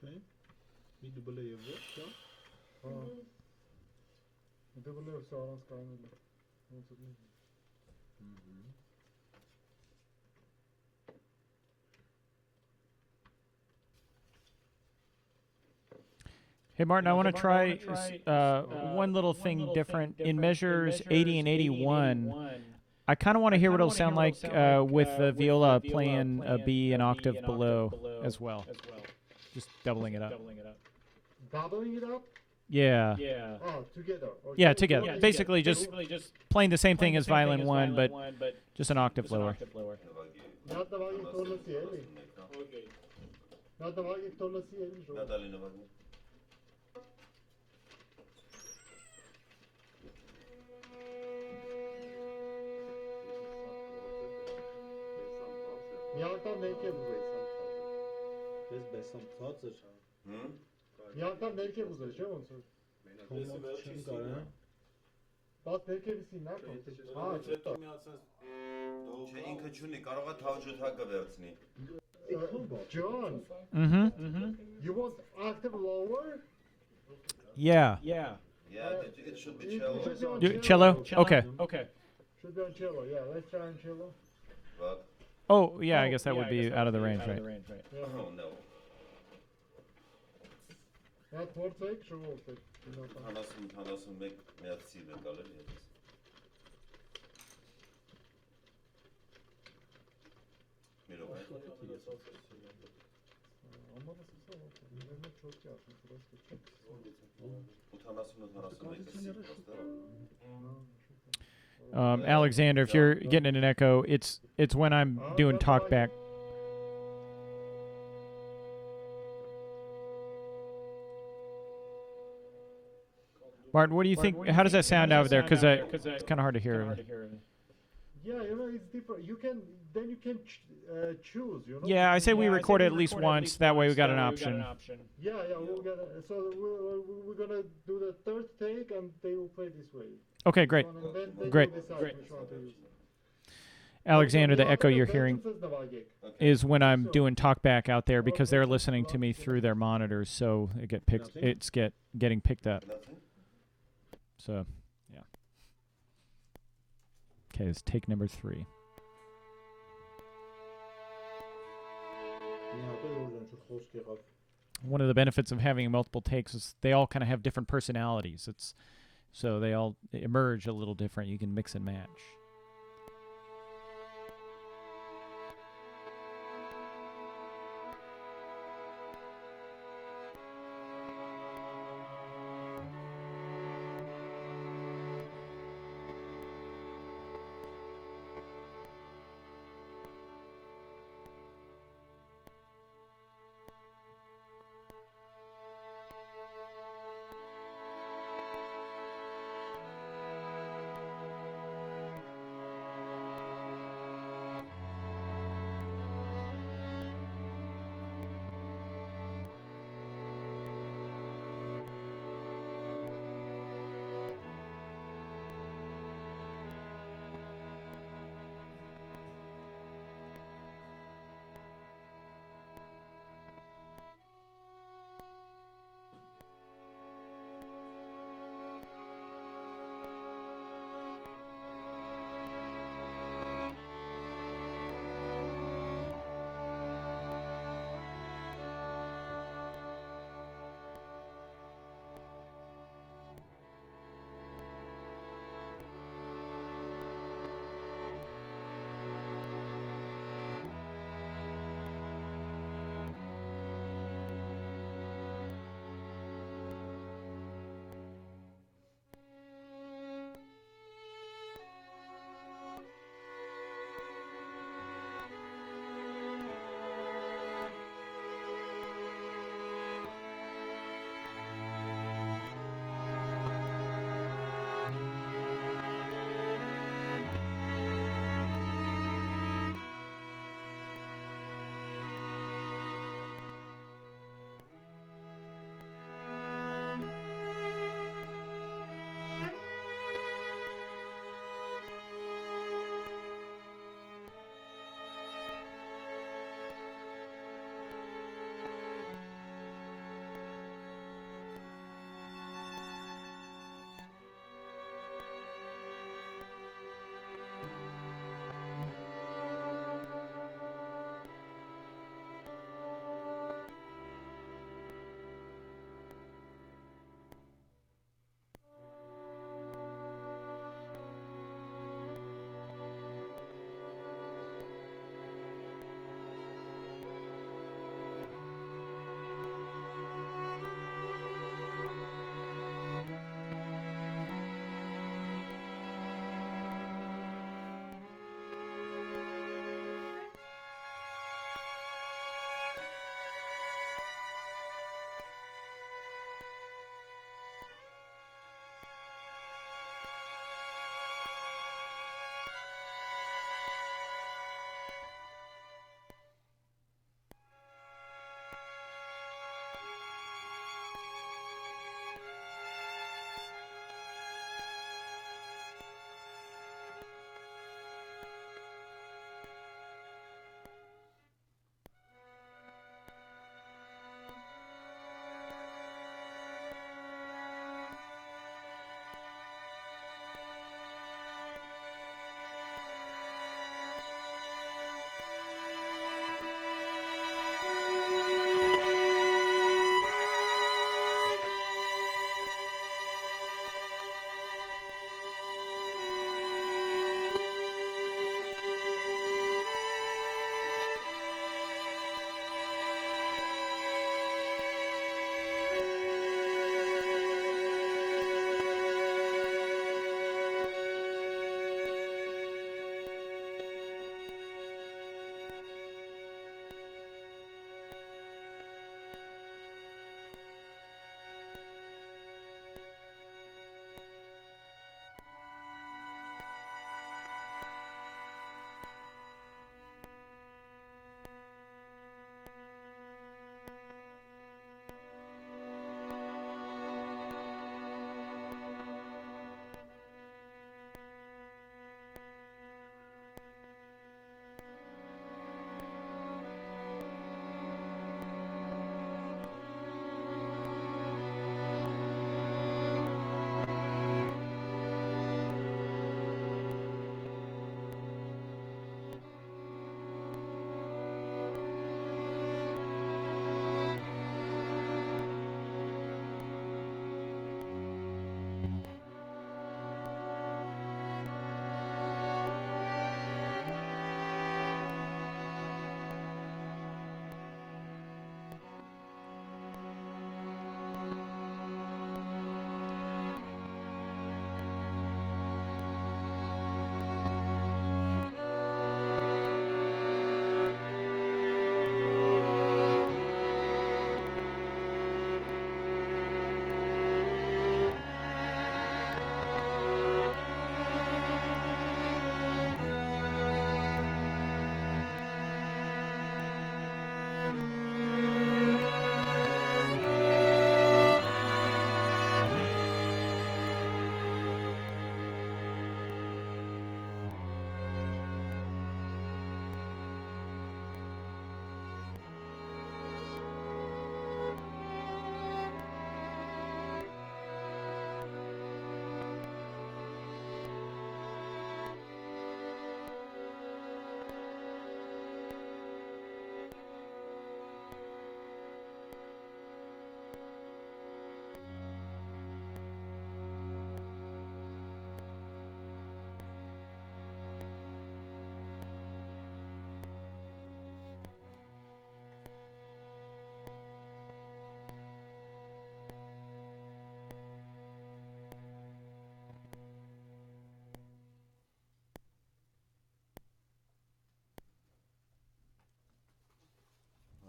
Okay. Bir double yazıyor şu an. Double sonra kaynıyor. Hey, Martin, I want to try one little thing different. In measures 80 and 81, I kind of want to hear what it'll sound like with the viola playing a B an octave below as well. Just doubling it up. Doubling it up? Yeah. Oh, together. Okay. Yeah, together. Basically, just playing the same thing as violin 1, but just an octave lower. Not the volume tonlası yani. Okay. Not the volume tonlası yani. Natalie bakın. Yantan nelke buzayı. Bez besam tazır. Yantan nelke buzayı, şey mi? Komut çim gara. Bas nelke bisin ne yapalım? Ha, çıktı. Չէ ինքը չունի, կարող է թավջութ կվերցնի։ John. You want octave lower? Yeah. Yeah, it should be cello. Cello? Okay. Should be on cello. Yeah, let's try on cello. Bak. Oh, yeah, I guess that would be out of the range, right? Oh no. That vortex or vortex? Հանասուն մեկ միած սիլ է գալել ես։ Alexander, if you're getting an echo, it's when I'm doing talkback. Martin, what do you think? How does that sound over there? Because it's kind of hard to hear. Yeah, it's different. You can choose. Yeah, I say we record it at least once. That way we got an option. Yeah, so we're gonna do the third take, and they will play this way. Okay, great. Great. Alexander, the echo you're hearing is when I'm doing talkback out there because they're listening to me through their monitors, so it's getting picked up. So, yeah. Okay, it's take number 3. One of the benefits of having multiple takes is they all kind of have different personalities. So they all emerge a little different. You can mix and match.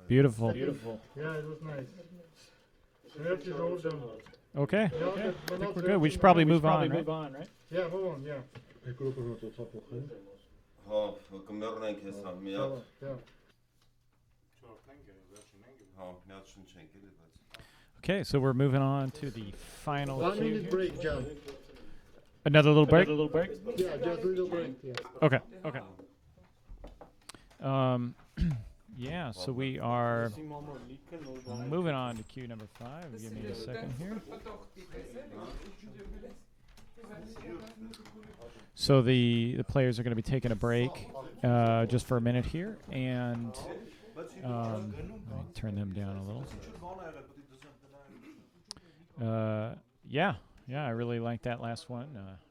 Beautiful. Beautiful. Yeah, it was nice. Rest is all done. Okay. Yeah, Okay. but I think not we're rest good. We is should not- probably we move should on, probably right? move on, right? Yeah, move on, yeah. Ha, gymörren kesam miat. Yeah. Ha, miat shun chenkeli bat. Okay, so we're moving on to the final 1 cue. minute break, John. Another little break? Another little break? Yeah, just a little break. Yeah. Okay. Okay. Yeah, so we are moving on to cue number 5. Give me a second here. So the players are going to be taking a break just for a minute here, and let me turn them down a little. Yeah, I really liked that last one.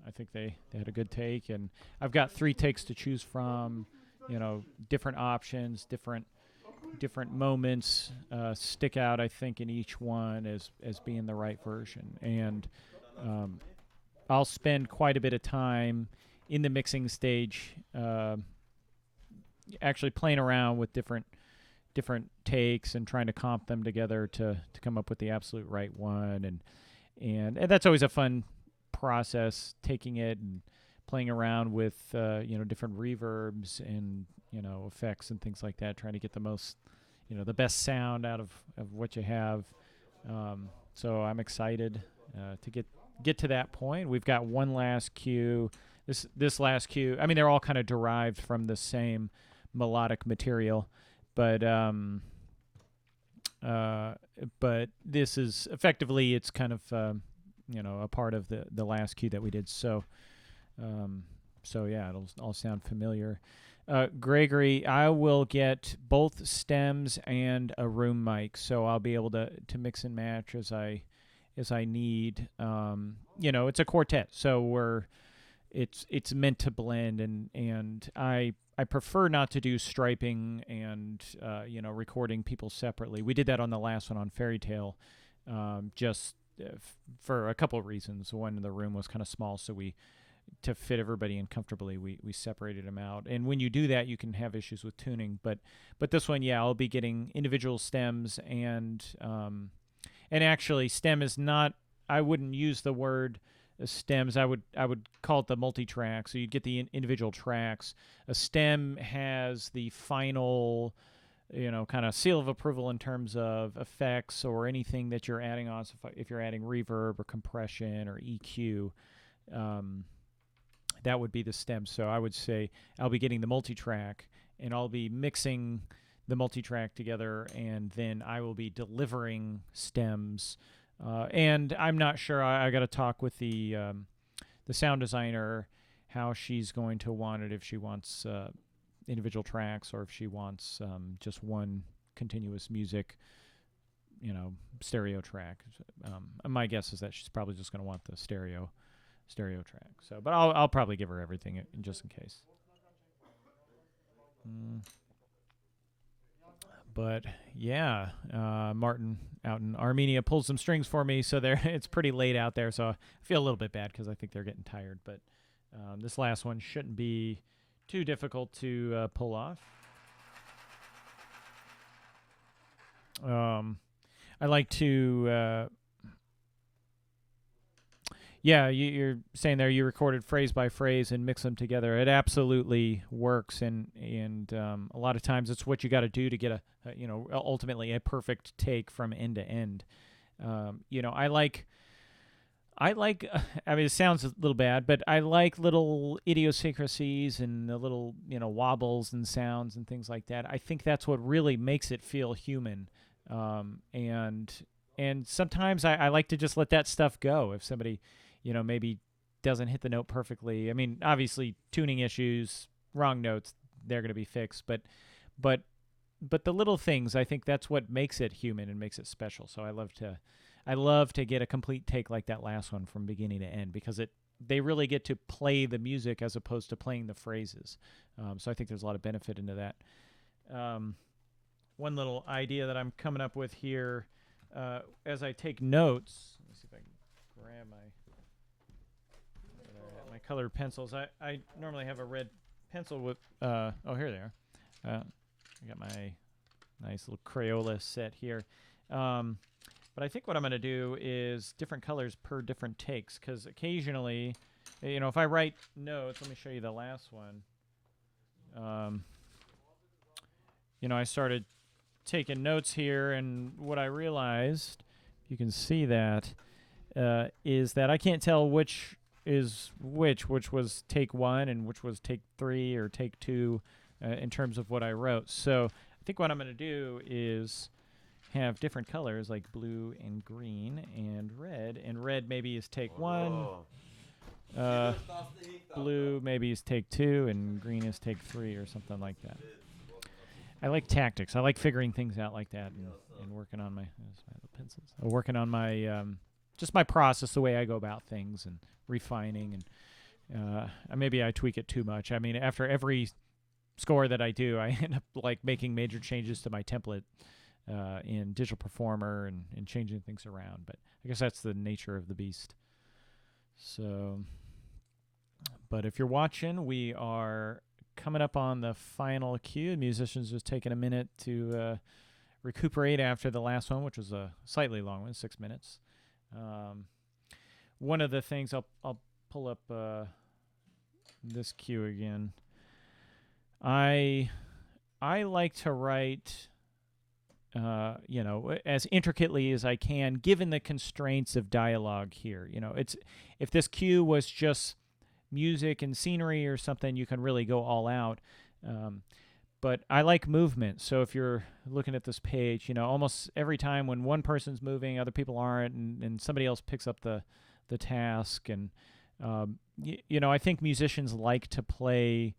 I think they had a good take, and I've got 3 takes to choose from. You know, different options, different moments stick out, I think, in each one as being the right version. And I'll spend quite a bit of time in the mixing stage actually playing around with different takes and trying to comp them together to come up with the absolute right one. And that's always a fun process, taking it and playing around with different reverbs and effects and things like that, trying to get the most the best sound out of what you have. So I'm excited to get to that point. We've got one last cue. This last cue, I mean, they're all kind of derived from the same melodic material, but this is effectively, it's kind of a part of the last cue that we did. So yeah, it'll all sound familiar. Gregory, I will get both stems and a room mic, so I'll be able to mix and match as I need. It's a quartet, so it's meant to blend, and I prefer not to do striping and recording people separately. We did that on the last one on Fairy Tale, just for a couple of reasons. One, the room was kind of small, so to fit everybody in comfortably, we separated them out. And when you do that, you can have issues with tuning. But this one, yeah, I'll be getting individual stems and actually stem is not, I wouldn't use the word stems. I would call it the multi-track. So you'd get the individual tracks. A stem has the final, kind of seal of approval in terms of effects or anything that you're adding on. So if you're adding reverb or compression or EQ, that would be the stem. So I would say I'll be getting the multi-track, and I'll be mixing the multi-track together, and then I will be delivering stems. And I'm not sure. I got to talk with the sound designer how she's going to want it. If she wants individual tracks, or if she wants just one continuous music, stereo track. My guess is that she's probably just going to want the stereo track. So, but I'll probably give her everything just in case. But yeah, Martin out in Armenia pulls some strings for me, so it's pretty late out there. So I feel a little bit bad because I think they're getting tired. But this last one shouldn't be too difficult to pull off. I like to. Yeah, you're saying there you recorded phrase by phrase and mix them together. It absolutely works, and a lot of times it's what you got to do to get ultimately a perfect take from end to end. I like. I mean, it sounds a little bad, but I like little idiosyncrasies and the little wobbles and sounds and things like that. I think that's what really makes it feel human, and sometimes I like to just let that stuff go if somebody maybe doesn't hit the note perfectly. I mean, obviously tuning issues, wrong notes, they're going to be fixed, but the little things, I think that's what makes it human and makes it special. So I love to get a complete take like that last one from beginning to end, because they really get to play the music as opposed to playing the phrases. So I think there's a lot of benefit into that. One little idea that I'm coming up with here as I take notes. Let me see if I can grab my colored pencils. I normally have a red pencil with, here they are. I got my Nice little Crayola set here. But I think what I'm going to do is different colors per different takes, because occasionally, if I write notes, let me show you the last one. I started taking notes here, and what I realized, you can see that, is that I can't tell which is which was take 1 and which was take 3 or take 2 in terms of what I wrote. So I think what I'm going to do is have different colors like blue and green and red maybe is take 1, blue maybe is take 2, and green is take 3 or something like that. I like tactics. I like figuring things out like that and working on my pencils. Working on my just my process, the way I go about things, and refining, and maybe I tweak it too much. I mean, after every score that I do, I end up like making major changes to my template in Digital Performer and changing things around. But I guess that's the nature of the beast. So, but if you're watching, we are coming up on the final cue. The musicians just taking a minute to recuperate after the last one, which was a slightly long one, 6 minutes. One of the things, I'll pull up this cue again. I like to write, as intricately as I can, given the constraints of dialogue here. If this cue was just music and scenery or something, you can really go all out. But I like movement. So if you're looking at this page, almost every time when one person's moving, other people aren't, and somebody else picks up the task. And, I think musicians like to play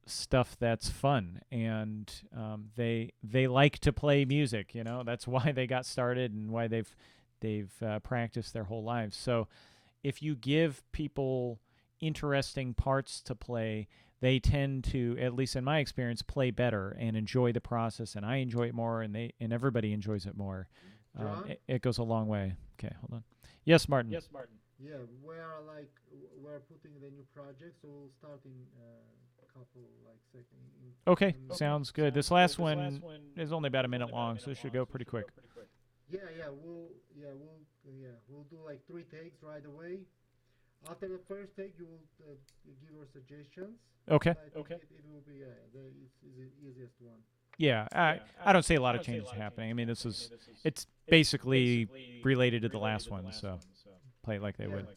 stuff that's fun, and they like to play music. That's why they got started and why they've practiced their whole lives. So if you give people interesting parts to play, they tend to, at least in my experience, play better and enjoy the process, and I enjoy it more, and everybody enjoys it more. It goes a long way. Okay, hold on. Yes, Martin. Yeah, we're putting the new project, so we'll start in couple seconds. Okay, sounds good. This last one is only about a minute long, so it should go pretty quick. We'll do like 3 takes right away. After the first take, you will give your suggestions. Okay. It will be the easiest one. Yeah, I don't see a lot of changes happening. I mean, it's basically related to the last one, so play it like they would. Okay.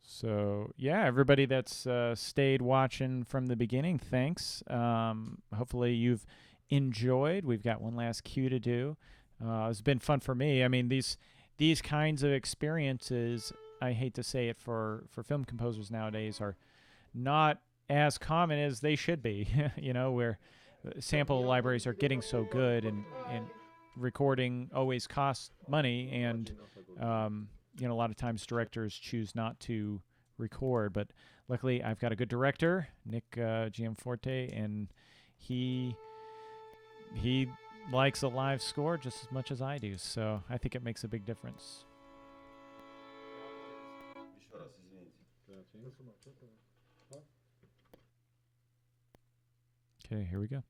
So, yeah, everybody that's stayed watching from the beginning, thanks. Hopefully you've enjoyed. We've got one last cue to do. It's been fun for me. I mean, these kinds of experiences, I hate to say it, for film composers nowadays are not as common as they should be, where sample libraries are getting so good, and recording always costs money, and a lot of times directors choose not to record. But luckily I've got a good director, Nick Gianforti, and he likes a live score just as much as I do, so I think it makes a big difference. Okay, here we go.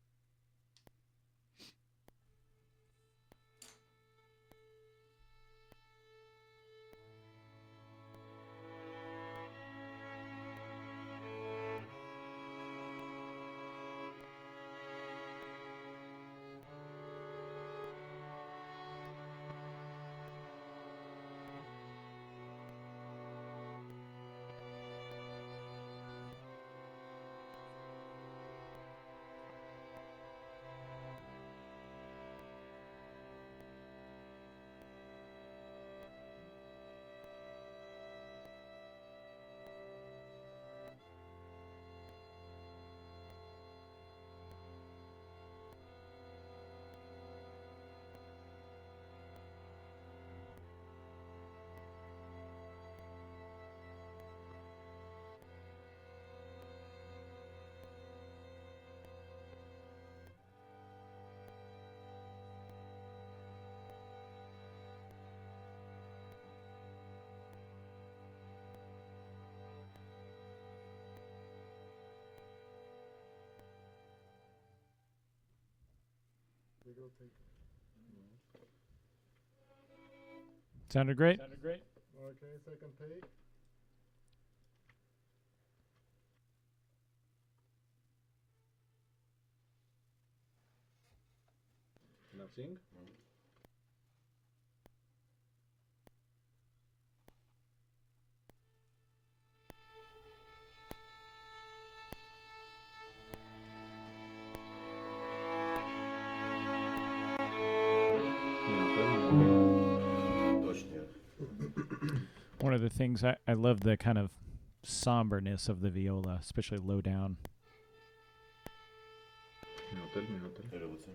Sounded great. Okay, second take. Nothing. Точно. One of the things I love the kind of somberness of the viola, especially low down. Öyle olsun.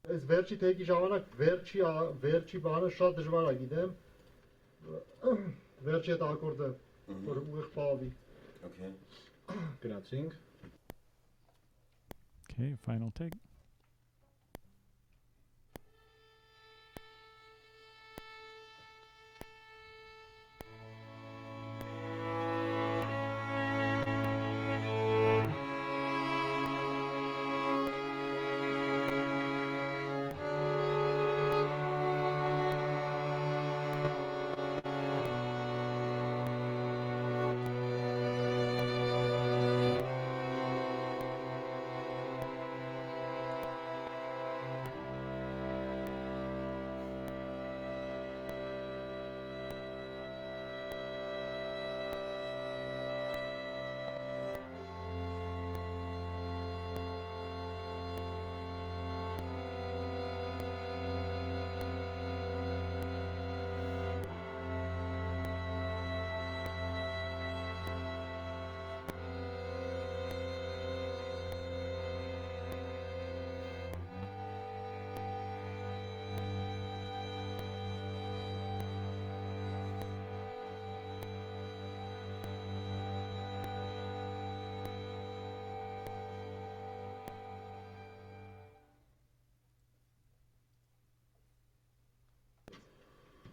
Այս վերջի թեքի ժամանակ վերջի բանը շատ դժվար է գիտեմ։ Վերջի այդ ակորդը, որ ուղիղ պահվի։ Okay. Գնացինք։ Okay, final take.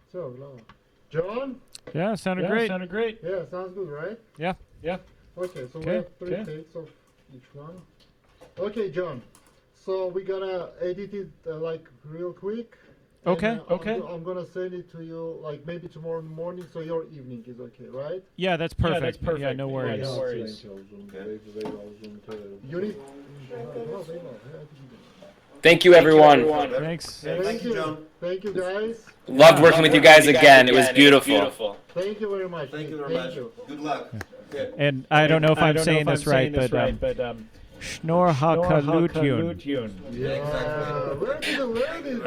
So, John? Yeah, sounded great. Yeah, sounds good, right? Yeah. Okay, so we Okay, have 3 takes of each one. Okay, John. So we're gonna edit it like real quick. Okay, and, I'm gonna send it to you like maybe tomorrow morning, so your evening is okay, right? Yeah, that's perfect. Yeah, no worries. No worries. You need. Thank you, everyone. Thanks. Thank you, John. Thank you, guys. Loved working with you guys again. It was beautiful. Thank you very much. Thank you very much. Good luck. Okay. And I don't know if I'm saying this right, but Schnorr Hakalutyun. Where did you learn it?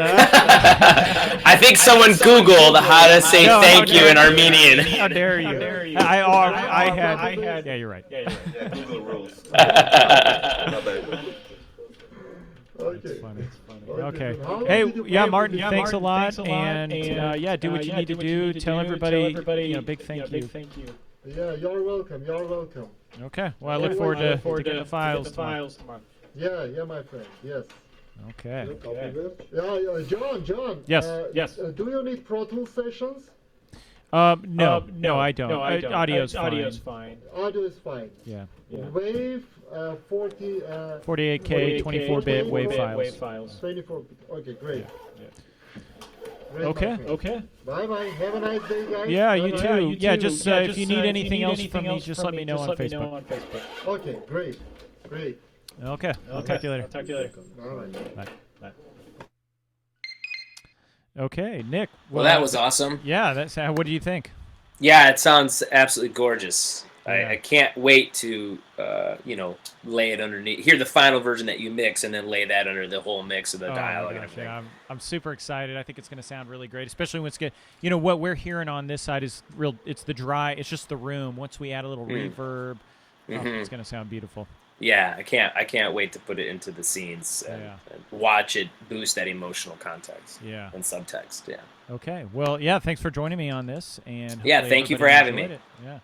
I think someone Googled how to say No, thank you in Armenian. How dare you? I had. Yeah, you're right. Yeah, Google rules. Not bad. Okay. Funny. Okay. Okay. How Hey, long did you yeah, play Martin, with thanks a this? lot. And yeah, do what you need to do. Tell everybody, big thank you. Yeah, you're welcome. You're welcome. Okay. Well, I look forward to getting the files tomorrow. Yeah, my friend. Yes. Okay. Yeah, John. Yes. Yes. Do you need Pro Tools sessions? No, I don't. No, I don't. Audio's fine. Audio's fine. Audio is fine. Yeah. Wave 40. 48K, 24-bit wave files. 24. Okay, great. Yeah. Great, Okay. my friend. Okay. Bye bye. Have a nice day, guys. Yeah, you Bye-bye. too. Yeah, just if you need anything else from me, just let me know on Facebook. Okay, great. Okay. I'll talk to you later. Talk to you later. Bye. Bye. Okay, Nick. Well, that was awesome. Yeah, that's. What do you think? Yeah, it sounds absolutely gorgeous. Yeah. I can't wait to, lay it underneath. Hear the final version that you mix, and then lay that under the whole mix of the dialogue and everything. Yeah, I'm super excited. I think it's going to sound really great, especially when it's good. What we're hearing on this side is real. It's the dry. It's just the room. Once we add a little reverb, it's going to sound beautiful. Yeah, I can't wait to put it into the scenes and watch it boost that emotional context. Yeah. And subtext. Yeah. Okay. Well, yeah. Thanks for joining me on this, and yeah, thank you for having me. Yeah.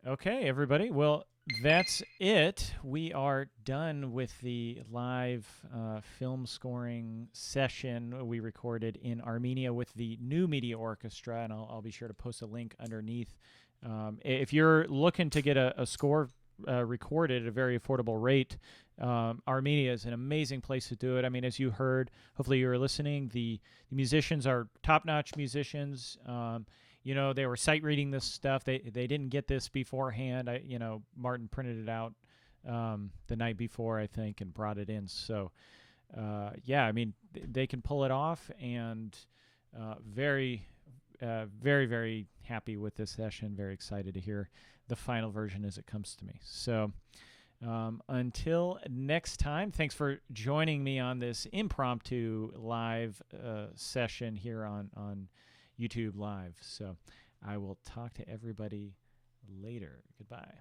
Okay, everybody. Well, that's it. We are done with the live film scoring session we recorded in Armenia with the New Media Orchestra, and I'll be sure to post a link underneath. If you're looking to get a score recorded at a very affordable rate, Armenia is an amazing place to do it. I mean, as you heard, hopefully you were listening, the musicians are top-notch musicians. They were sight reading this stuff. They didn't get this beforehand. Martin printed it out the night before, I think, and brought it in. So, they can pull it off, and very, very happy with this session. Very excited to hear the final version as it comes to me. So, until next time, thanks for joining me on this impromptu live session here on YouTube Live. So I will talk to everybody later. Goodbye.